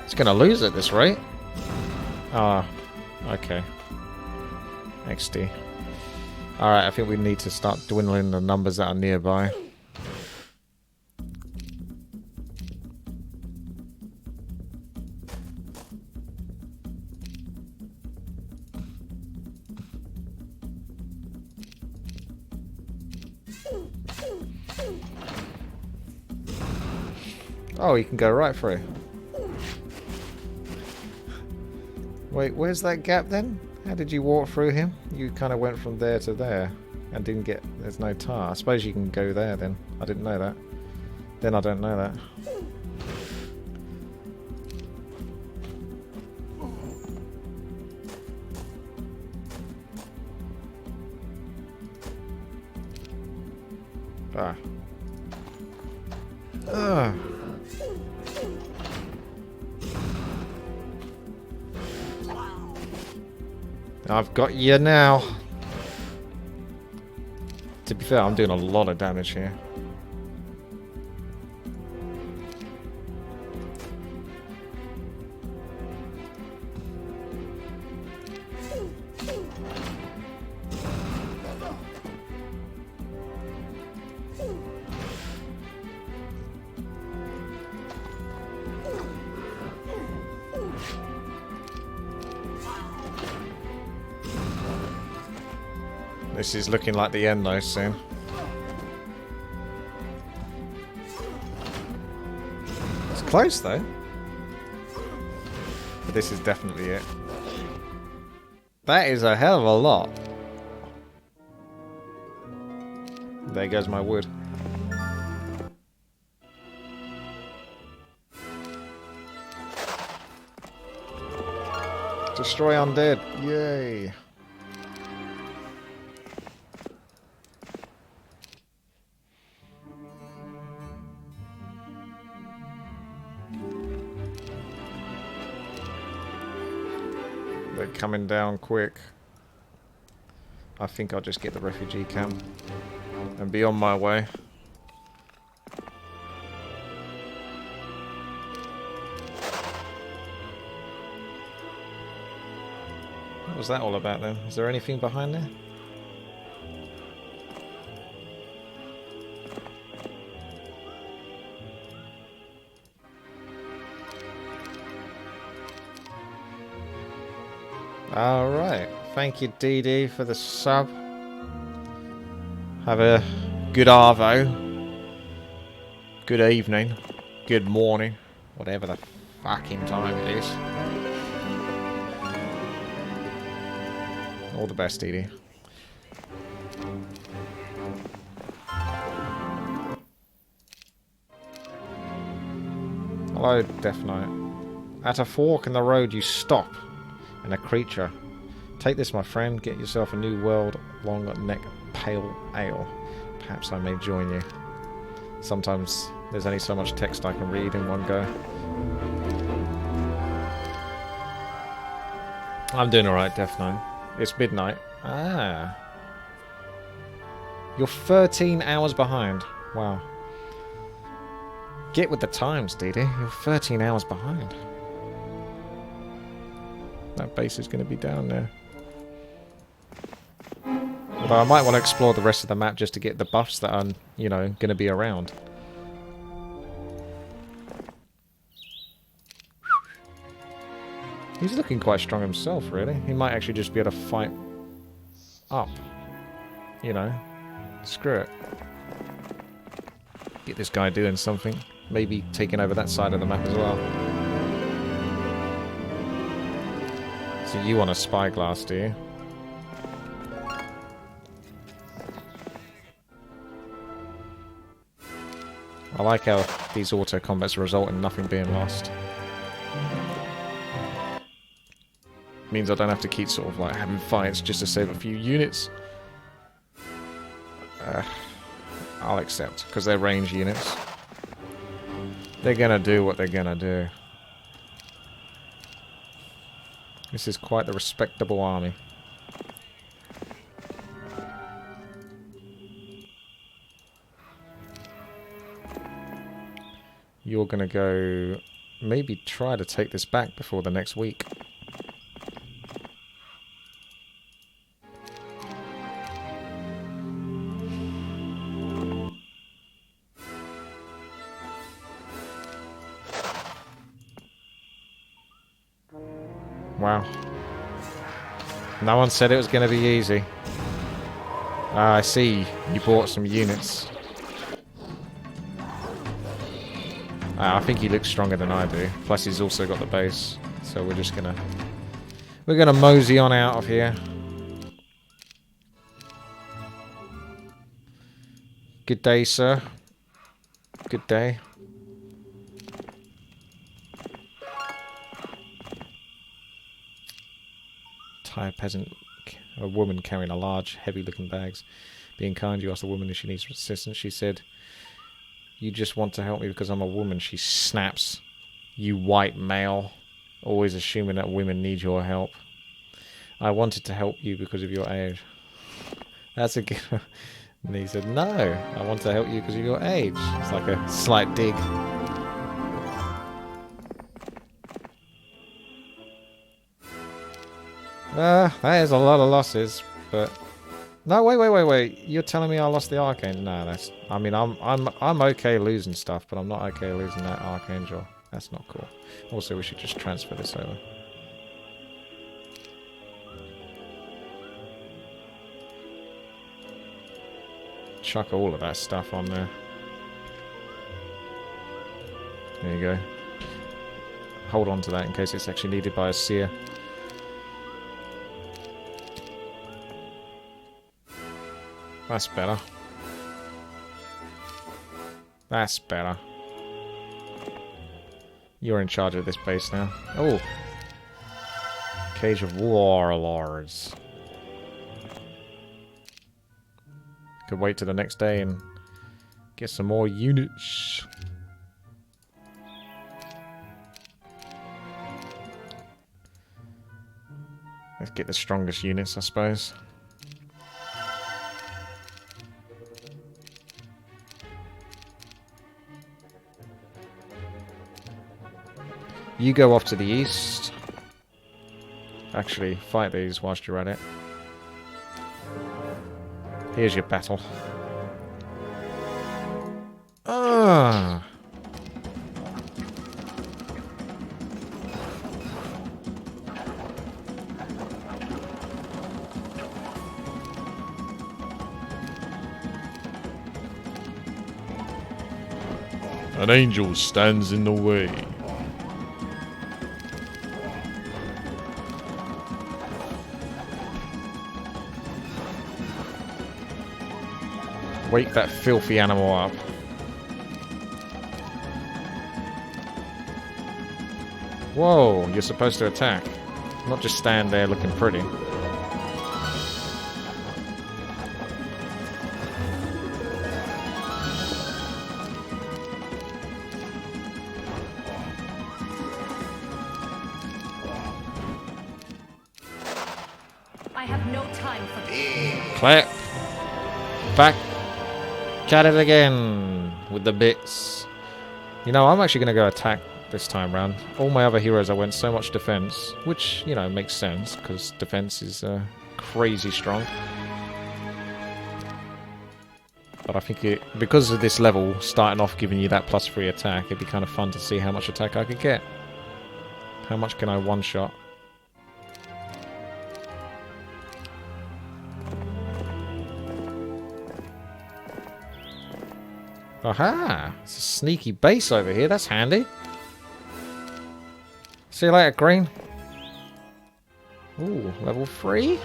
He's going to lose at this rate. Ah, okay. XD. Alright, I think we need to start dwindling the numbers that are nearby. Oh, you can go right through. Wait, where's that gap then? How did you walk through him? You kind of went from there to there and didn't get... There's no tar. I suppose you can go there then. I didn't know that. Then I don't know that. Ah. Ugh. I've got you now. To be fair, I'm doing a lot of damage here. This is looking like the end though soon. It's close though. But this is definitely it. That is a hell of a lot. There goes my wood. Destroy undead. Yay. They're coming down quick. I think I'll just get the refugee camp and be on my way. What was that all about then? Is there anything behind there? Alright, thank you DD for the sub. Have a good arvo. Good evening. Good morning. Whatever the fucking time it is. All the best, DD. Hello, Death Knight. At a fork in the road you stop. And a creature. Take this, my friend. Get yourself a new world long neck pale ale. Perhaps I may join you. Sometimes there's only so much text I can read in one go. I'm doing alright, Death Knight. It's midnight. Ah. You're 13 hours behind. Wow. Get with the times, DD. You're 13 hours behind. That base is going to be down there. Although I might want to explore the rest of the map just to get the buffs that are, you know, going to be around. He's looking quite strong himself, really. He might actually just be able to fight up. You know. Screw it. Get this guy doing something. Maybe taking over that side of the map as well. So you want a spyglass, do you? I like how these auto combats result in nothing being lost. Means I don't have to keep sort of like having fights just to save a few units. I'll accept, because they're range units. They're gonna do what they're gonna do. This is quite the respectable army. You're gonna go... maybe try to take this back before the next week. Wow. No one said it was going to be easy. Ah, I see. You bought some units. I think he looks stronger than I do. Plus he's also got the base. So we're just gonna... we're gonna mosey on out of here. Good day, sir. Good day. Tired peasant, a woman carrying a large, heavy-looking bags. Being kind, you asked the woman if she needs assistance. She said, "You just want to help me because I'm a woman." She snaps. "You white male, always assuming that women need your help." "I wanted to help you because of your age." That's a good... And he said, "No, I want to help you because of your age." It's like a slight dig. That is a lot of losses, but... No, wait. You're telling me I lost the Archangel? No, that's... I mean, I'm okay losing stuff, but I'm not okay losing that Archangel. That's not cool. Also, we should just transfer this over. Chuck all of that stuff on there. There you go. Hold on to that in case it's actually needed by a seer. That's better. That's better. You're in charge of this base now. Oh! Cage of Warlords. Could wait till the next day and get some more units. Let's get the strongest units, I suppose. You go off to the east. Actually, fight these whilst you're at it. Here's your battle. Ah. An angel stands in the way. Wake that filthy animal up. Whoa, you're supposed to attack. Not just stand there looking pretty. I have no time for... Clap. Back. At it again with the bits. You know, I'm actually going to go attack this time round. All my other heroes I went so much defense, which, you know, makes sense because defense is crazy strong. But I think it, because of this level starting off giving you that +3 attack, it'd be kind of fun to see how much attack I could get. How much can I one-shot? Aha! It's a sneaky base over here. That's handy. See you later, Green. Ooh, level 3.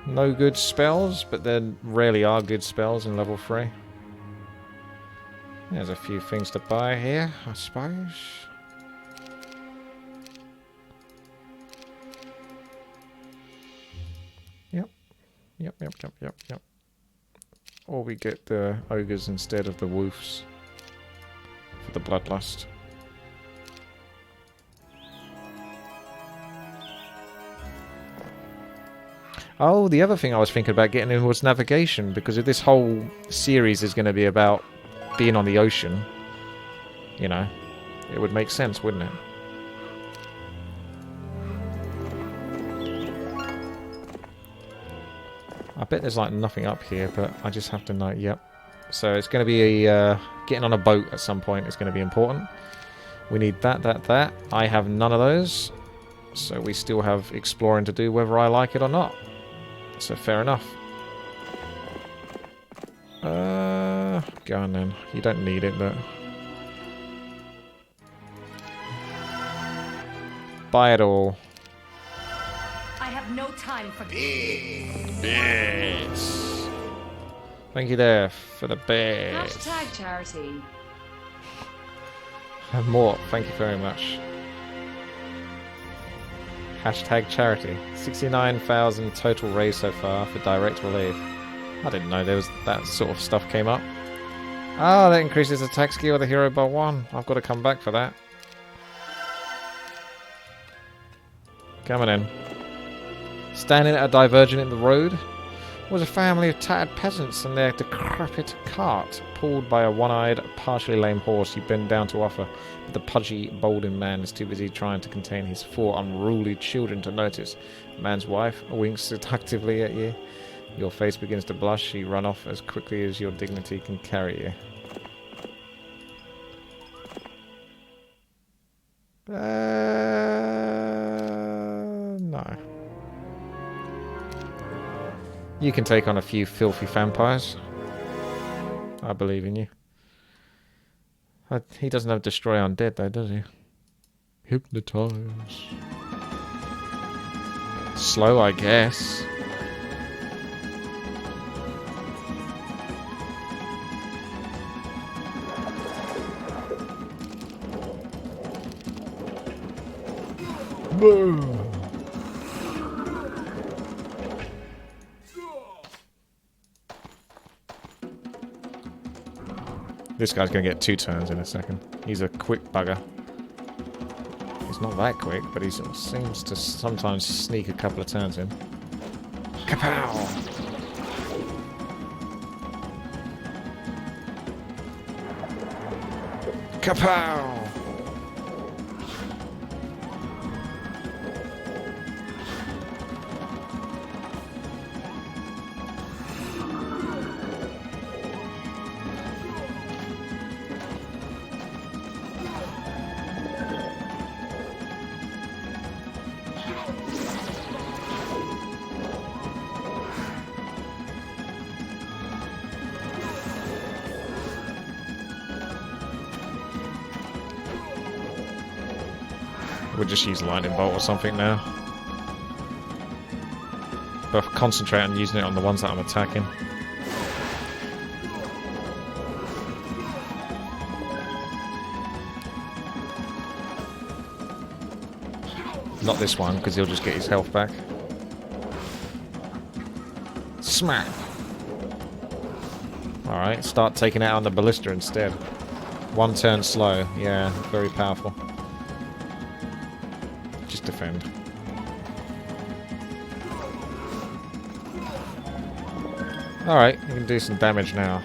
No good spells, but there rarely are good spells in level 3. There's a few things to buy here, I suppose. Yep. Or we get the ogres instead of the wolves for the bloodlust. Oh, the other thing I was thinking about getting in was navigation, because if this whole series is going to be about being on the ocean, you know, it would make sense, wouldn't it? I bet there's like nothing up here, but I just have to know. Yep. So it's going to be getting on a boat at some point is going to be important. We need that. I have none of those, so we still have exploring to do, whether I like it or not. So fair enough. Go on then. You don't need it, but buy it all. I have no time for Yes. Thank you there for the bears. Hashtag charity. More. Thank you very much. Hashtag charity. 69,000 total raised so far for direct relief. I didn't know there was that sort of stuff came up. Ah, that increases attack skill of the hero by 1. I've got to come back for that. Coming in. Standing at a divergent in the road was a family of tattered peasants and their decrepit cart, pulled by a one-eyed, partially lame horse you bend down to offer, but the pudgy, bolden man is too busy trying to contain his 4 unruly children to notice. The man's wife winks seductively at you. Your face begins to blush. You run off as quickly as your dignity can carry you. No. You can take on a few filthy vampires. I believe in you. He doesn't have Destroy Undead though, does he? Hypnotize. Slow, I guess. Boom. This guy's going to get 2 turns in a second. He's a quick bugger. He's not that quick, but he sort of seems to sometimes sneak a couple of turns in. Kapow! Kapow! We'll just use Lightning Bolt or something now. But concentrate on using it on the ones that I'm attacking. Not this one, because he'll just get his health back. Smack! Alright, start taking it out on the ballista instead. 1 turn slow. Yeah, very powerful. Just defend. Alright, you can do some damage now.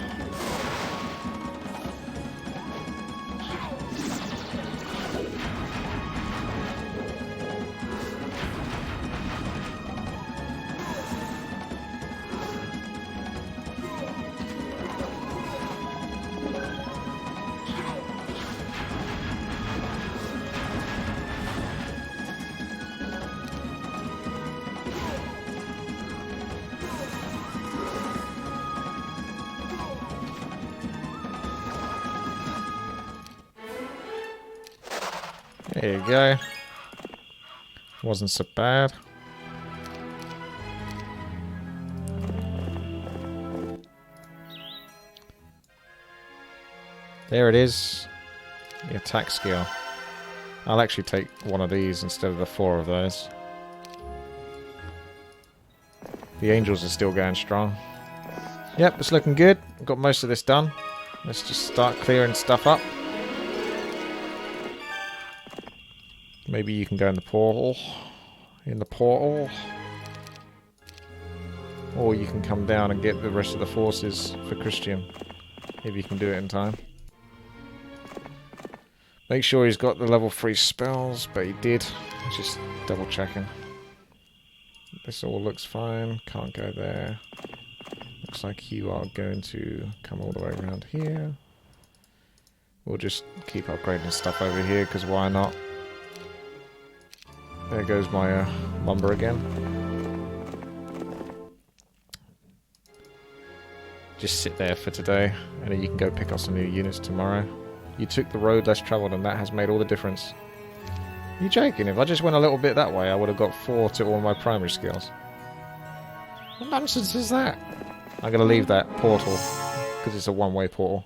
There you go. Wasn't so bad. There it is. The attack skill. I'll actually take one of these instead of the 4 of those. The angels are still going strong. Yep, it's looking good. Got most of this done. Let's just start clearing stuff up. Maybe you can go in the portal. Or you can come down and get the rest of the forces for Christian. If you can do it in time. Make sure he's got the level 3 spells, but he did. Just double checking. This all looks fine. Can't go there. Looks like you are going to come all the way around here. We'll just keep upgrading stuff over here, because why not? There goes my lumber again. Just sit there for today, and then you can go pick up some new units tomorrow. You took the road less travelled, and that has made all the difference. You joking? If I just went a little bit that way, I would have got 4 to all my primary skills. What nonsense is that? I'm going to leave that portal, because it's a one-way portal.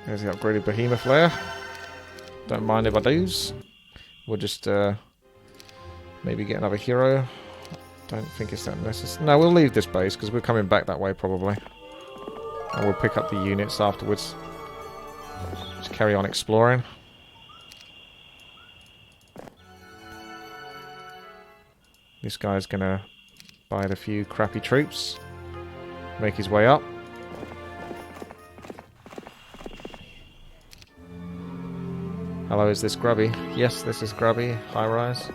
There's the upgraded behemoth layer. Don't mind if I do. We'll just maybe get another hero. Don't think it's that necessary. No, we'll leave this base because we're coming back that way probably. And we'll pick up the units afterwards. Just carry on exploring. This guy's gonna bite a few crappy troops. Make his way up. Hello, is this Grubby? Yes, this is Grubby. High rise.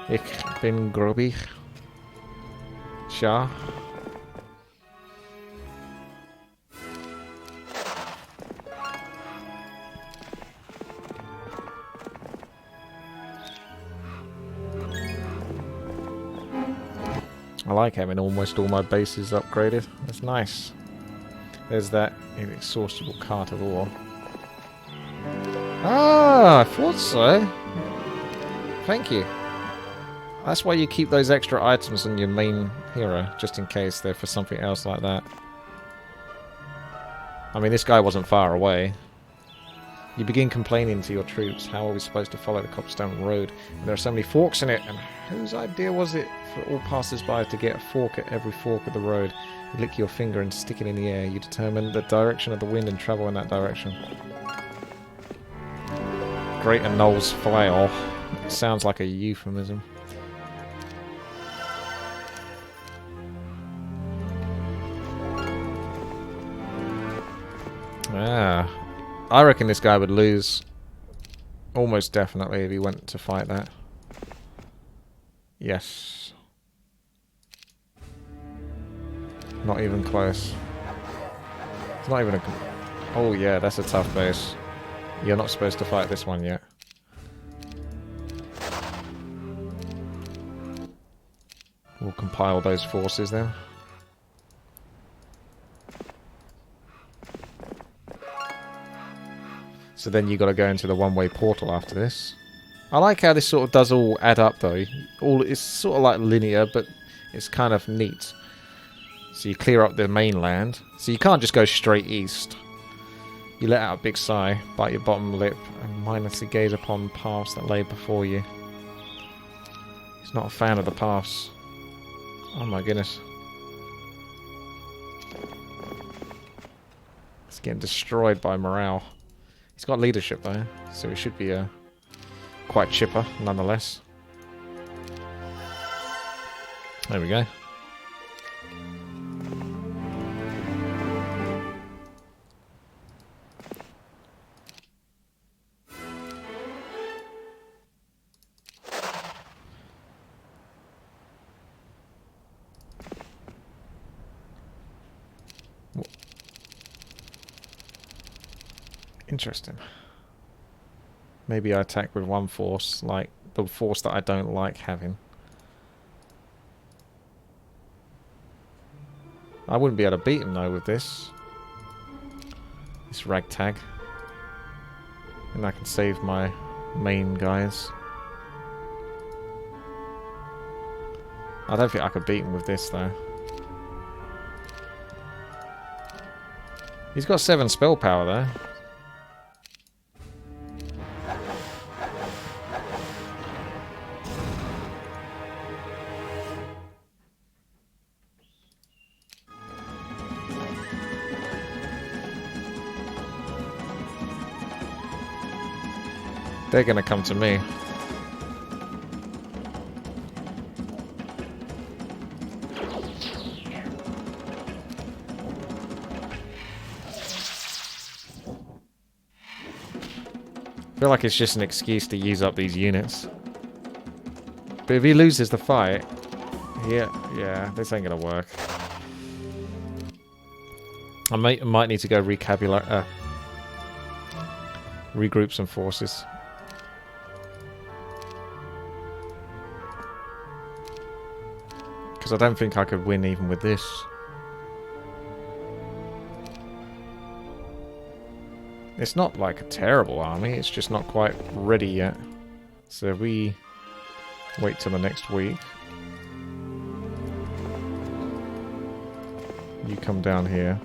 Ich bin Grubby. Shah. I like having almost all my bases upgraded. That's nice. There's that inexhaustible cart of ore. Ah, I thought so. Thank you. That's why you keep those extra items on your main hero, just in case they're for something else like that. I mean, this guy wasn't far away. You begin complaining to your troops, how are we supposed to follow the cobblestone road? And there are so many forks in it, and whose idea was it for all passers-by to get a fork at every fork of the road? You lick your finger and stick it in the air. You determine the direction of the wind and travel in that direction. Greater Knowles flail. It sounds like a euphemism. Ah, I reckon this guy would lose almost definitely if he went to fight that. Yes. Not even close. It's not even a... Oh yeah, that's a tough base. You're not supposed to fight this one yet. We'll compile those forces then. So then you got to go into the one-way portal after this. I like how this sort of does all add up though. It's sort of like linear, but it's kind of neat. So you clear up the mainland. So you can't just go straight east. You let out a big sigh, bite your bottom lip, and mindlessly gaze upon paths that lay before you. He's not a fan of the paths. Oh my goodness. It's getting destroyed by morale. He's got leadership though, so he should be quite chipper nonetheless. There we go. Interesting. Maybe I attack with one force, like the force that I don't like having. I wouldn't be able to beat him though with this. This ragtag. And I can save my main guys. I don't think I could beat him with this though. He's got 7 spell power though. They're gonna come to me. I feel like it's just an excuse to use up these units. But if he loses the fight, yeah, this ain't gonna work. I might need to go regroup some forces. Because I don't think I could win even with this. It's not like a terrible army, it's just not quite ready yet. So if we wait till the next week. You come down here.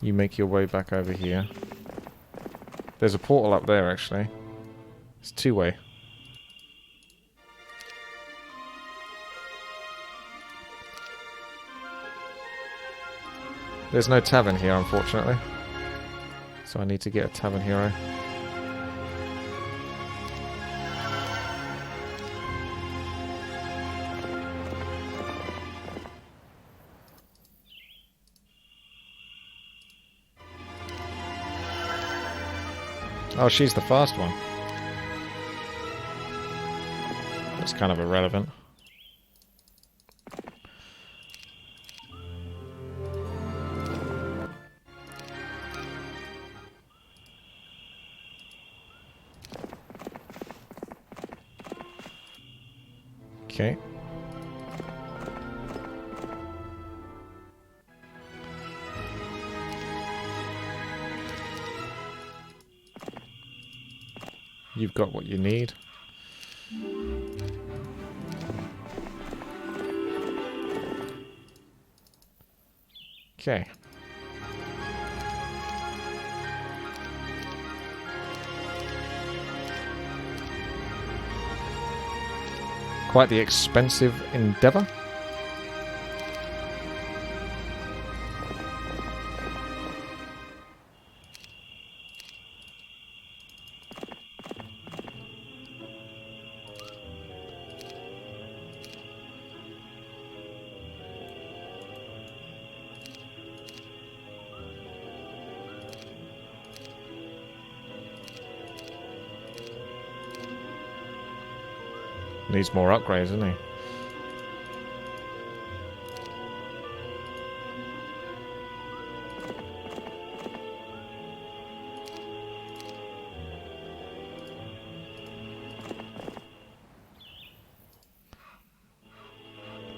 You make your way back over here. There's a portal up there actually. It's 2-way. There's no tavern here, unfortunately. So I need to get a tavern hero. Oh, she's the fast one. That's kind of irrelevant. Okay. You've got what you need. Okay. Quite the expensive endeavor. Needs more upgrades, doesn't he?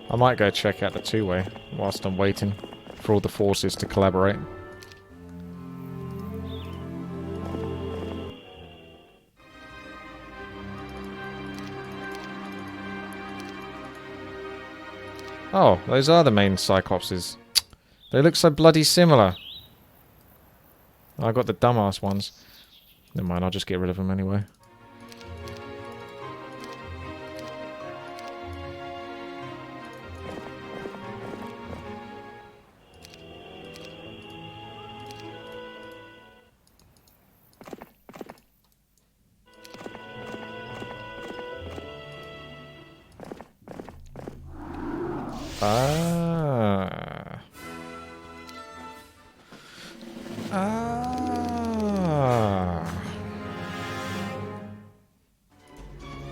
I might go check out the 2-way whilst I'm waiting for all the forces to collaborate. Oh, those are the main Cyclopses. They look so bloody similar. I got the dumbass ones. Never mind, I'll just get rid of them anyway.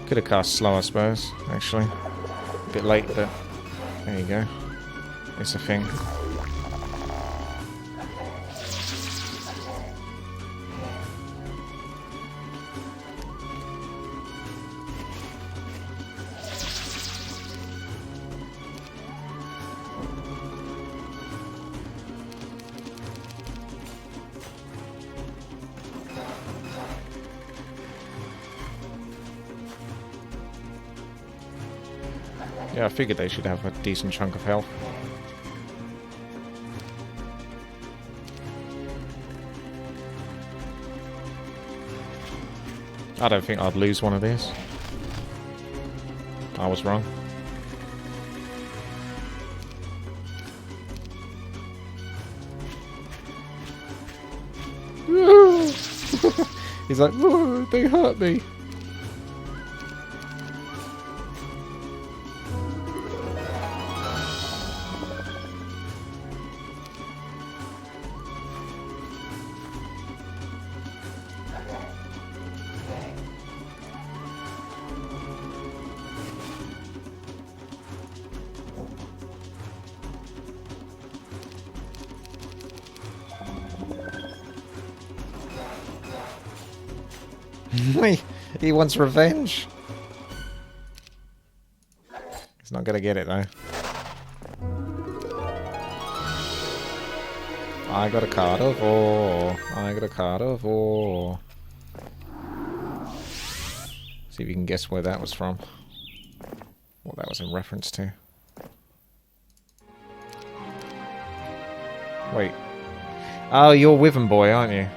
Could have cast slow, I suppose, actually. A bit late, but there you go. It's a thing. Yeah, I figured they should have a decent chunk of health. I don't think I'd lose one of these. I was wrong. He's like, whoa, they hurt me. He wants revenge. He's not gonna get it though. I got a card of ore. I got a card of ore. See if you can guess where that was from. What that was in reference to. Wait. Oh, you're Wyvern Boy, aren't you?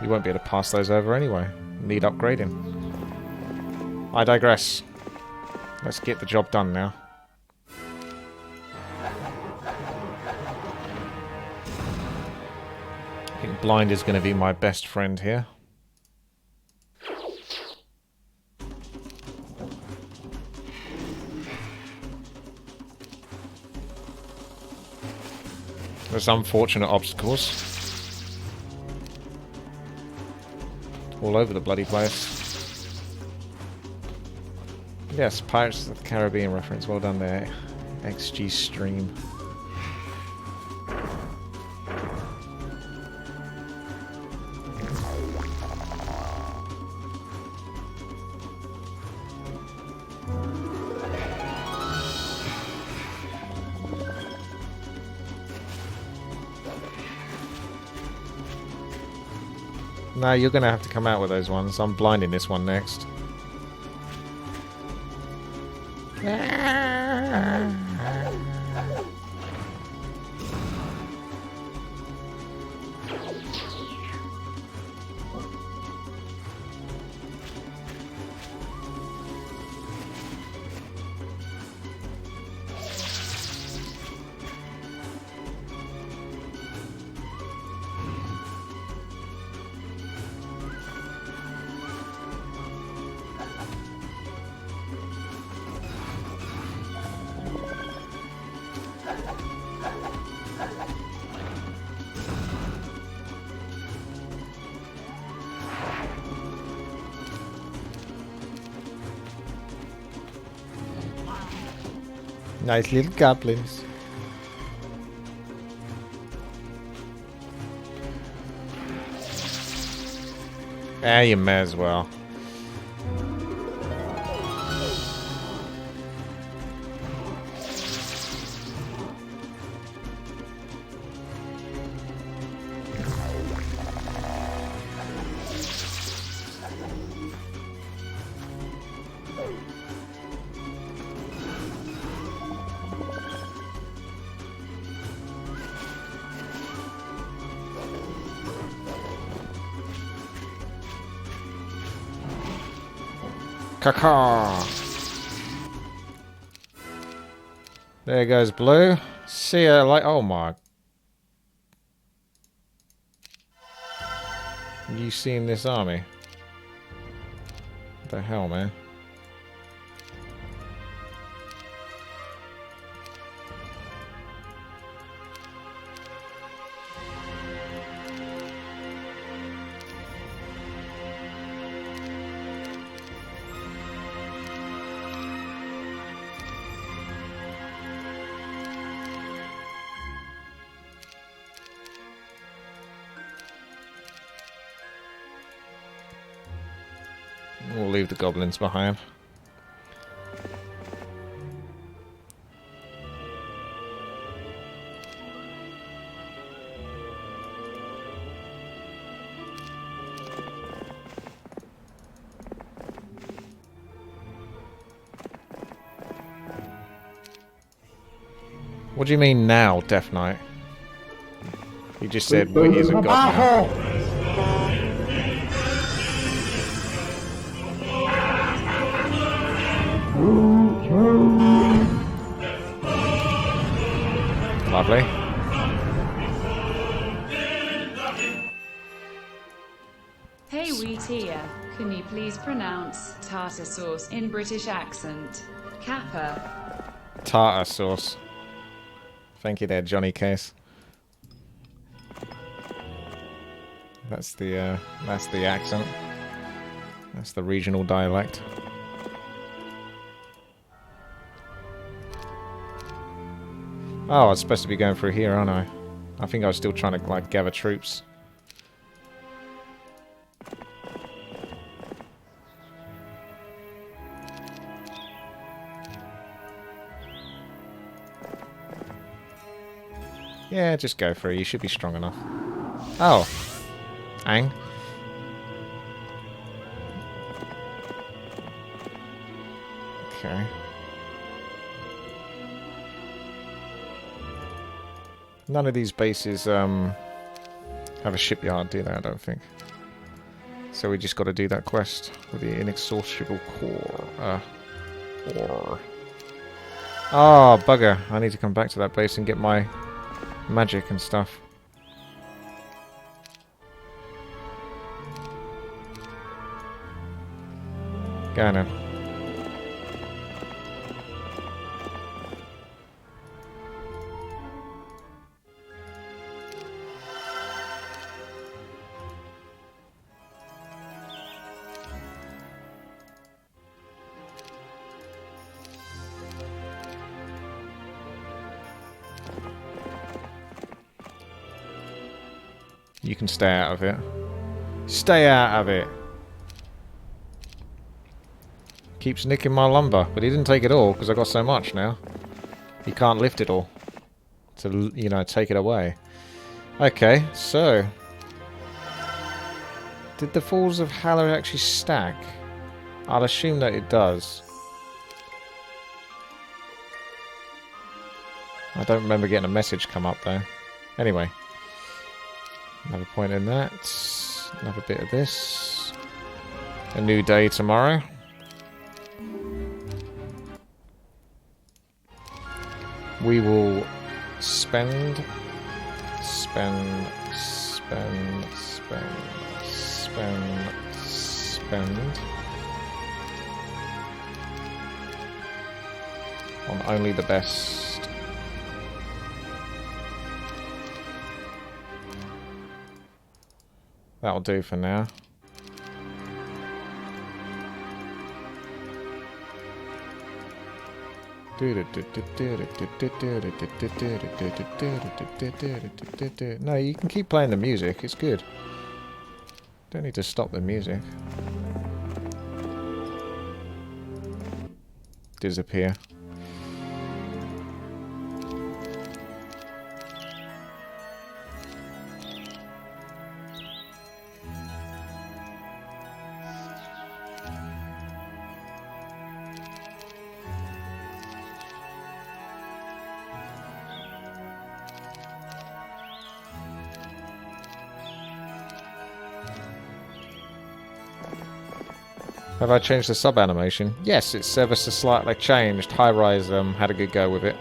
You won't be able to pass those over anyway. Need upgrading. I digress. Let's get the job done now. I think blind is going to be my best friend here. There's unfortunate obstacles all over the bloody place. Yes, Pirates of the Caribbean reference. Well done there, XG stream. No, you're going to have to come out with those ones. I'm blinding this one next. Nice little goblins. Ah, you may as well. Caca. There goes blue. See ya, like, oh my. You seen this army? What the hell, man? We'll leave the goblins behind. What do you mean now, Death Knight? You just said, well, he's a god now. Lovely. Hey, Wheatia, can you please pronounce tartar sauce in British accent? Kappa. Tartar sauce. Thank you there, Johnny Case. That's the accent. That's the regional dialect. Oh, I was supposed to be going through here, aren't I? I think I was still trying to, like, gather troops. Yeah, just go through. You should be strong enough. Oh. Ang. Okay. None of these bases have a shipyard, do they? I don't think. So we just got to do that quest with the inexhaustible core. Oh, bugger. I need to come back to that base and get my magic and stuff. Go now. You can stay out of it. Stay out of it! Keeps nicking my lumber, but he didn't take it all, because I got so much now. He can't lift it all. To, you know, take it away. Okay, so... Did the Falls of Haller actually stack? I'll assume that it does. I don't remember getting a message come up, though. Anyway. Another point in that. Another bit of this. A new day tomorrow. We will spend on only the best. That'll do for now. No, you can keep playing the music. It's good. Don't need to stop the music. Disappear. Have I changed the sub animation? Yes, it's ever so slightly changed. High Rise had a good go with it.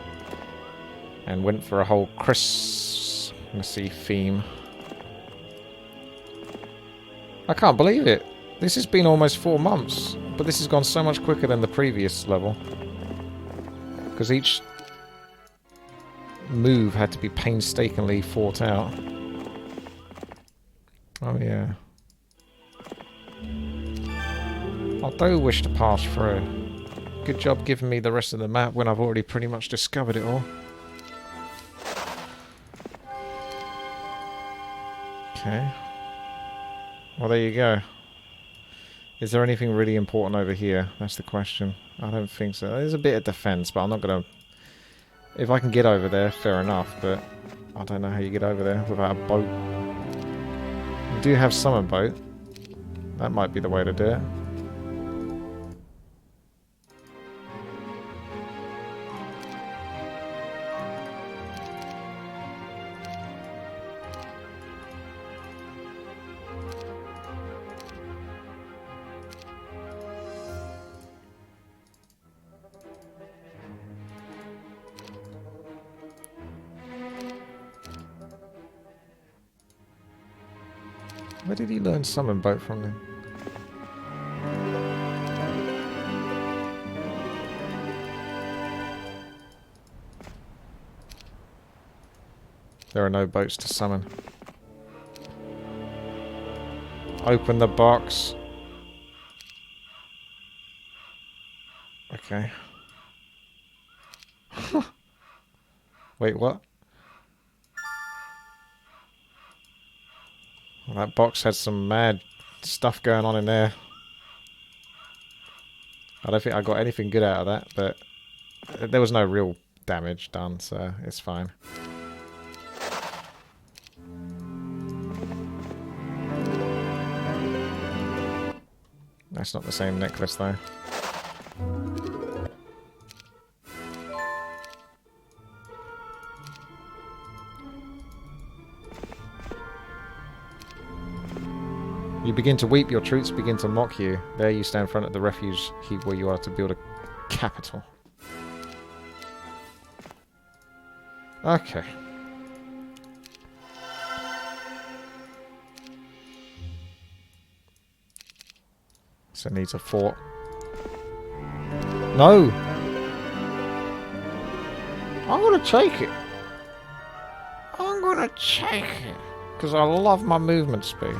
And went for a whole Christmassy theme. I can't believe it. This has been almost 4 months. But this has gone so much quicker than the previous level. Because each move had to be painstakingly thought out. Oh yeah. I do wish to pass through. Good job giving me the rest of the map when I've already pretty much discovered it all. Okay. Well, there you go. Is there anything really important over here? That's the question. I don't think so. There's a bit of defense, but I'm not going to... If I can get over there, fair enough, but I don't know how you get over there without a boat. We do have summon boat. That might be the way to do it. Where did he learn summon boat from then? There are no boats to summon. Open the box. Okay. Wait, what? Well, that box had some mad stuff going on in there. I don't think I got anything good out of that, but there was no real damage done, so it's fine. That's not the same necklace, though. You begin to weep, your troops begin to mock you. There you stand in front of the refuge heap where you are to build a capital. Okay. So it needs a fort. No! I'm gonna take it. I'm gonna take it. Because I love my movement speed.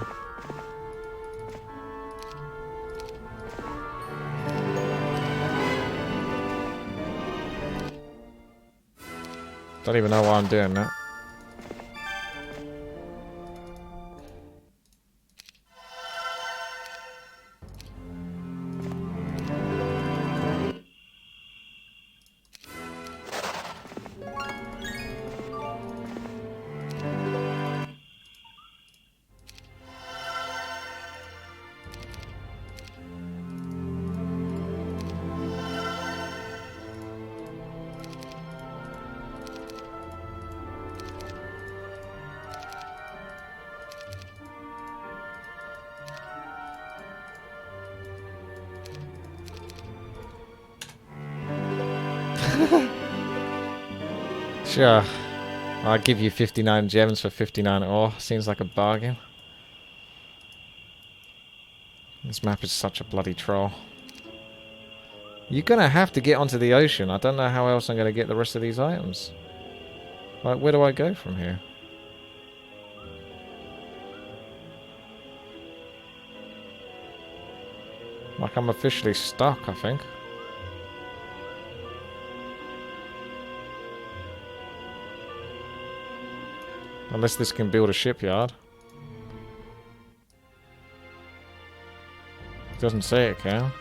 Don't even know why I'm doing that. Sure. I'll give you 59 gems for 59 ore. Seems like a bargain. This map is such a bloody troll. You're gonna have to get onto the ocean. I don't know how else I'm gonna get the rest of these items. Like, where do I go from here? Like, I'm officially stuck, I think. Unless this can build a shipyard. It doesn't say it can.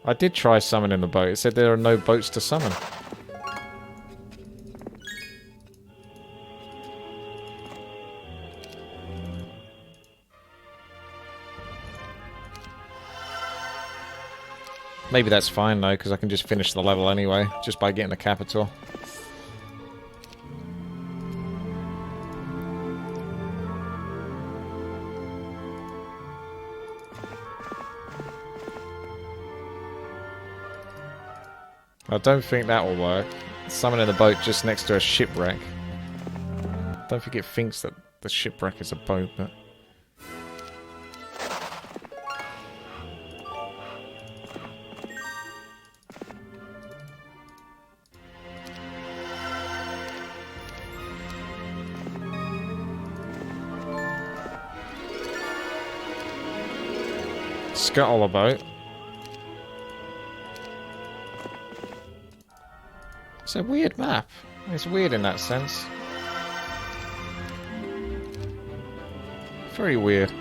I did try summoning the boat. It said there are no boats to summon. Maybe that's fine though, because I can just finish the level anyway, just by getting the capital. I don't think that will work. Summoning the boat just next to a shipwreck. I don't think it thinks that the shipwreck is a boat, but... Scuttle a boat. It's a weird map. It's weird in that sense. Very weird.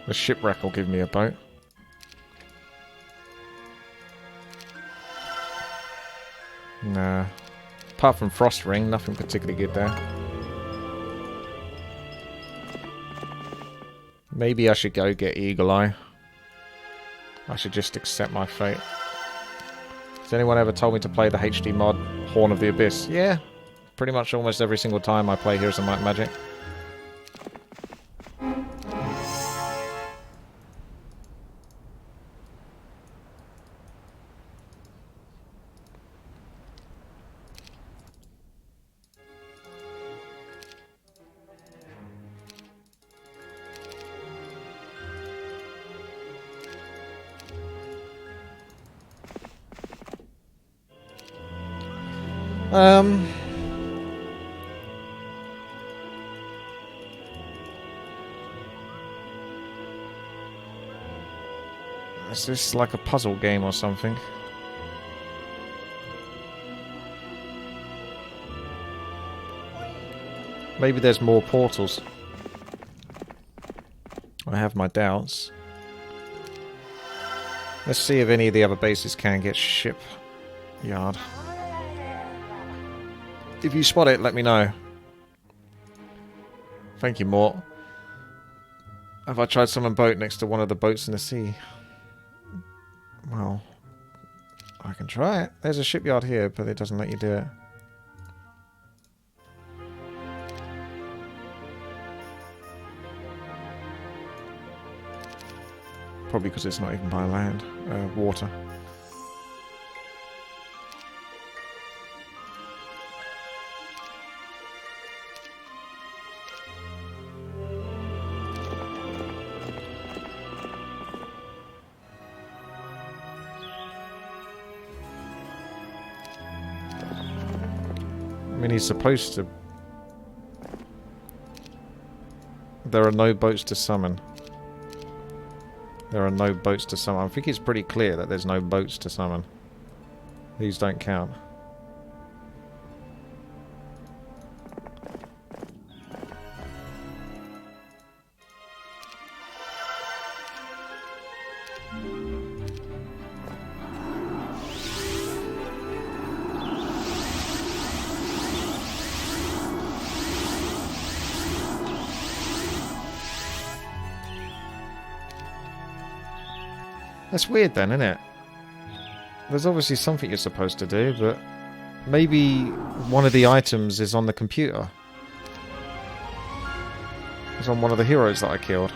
The shipwreck will give me a boat. Nah. Apart from Frost Ring, nothing particularly good there. Maybe I should go get Eagle Eye. I should just accept my fate. Has anyone ever told me to play the HD mod Horn of the Abyss? Yeah. Pretty much almost every single time I play Heroes of Might and Magic. Is this like a puzzle game or something? Maybe there's more portals. I have my doubts. Let's see if any of the other bases can get shipyard. If you spot it, let me know. Thank you, Mort. Have I tried summon boat next to one of the boats in the sea? Well, I can try it. There's a shipyard here, but it doesn't let you do it. Probably because it's not even by land. Water. I mean, he's supposed to... There are no boats to summon. There are no boats to summon. I think it's pretty clear that there's no boats to summon. These don't count. That's weird then, isn't it? There's obviously something you're supposed to do, but maybe one of the items is on the computer. It's on one of the heroes that I killed.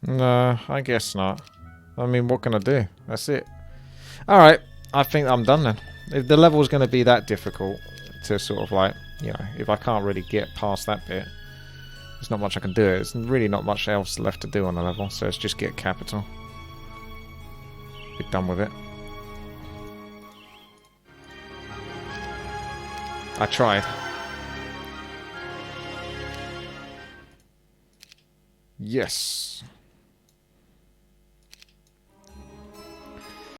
No, I guess not. I mean, what can I do? That's it. Alright, I think I'm done then. If the level's going to be that difficult to sort of like, you know, if I can't really get past that bit, there's not much I can do. There's really not much else left to do on the level, so let's just get capital. Be done with it. I tried. Yes.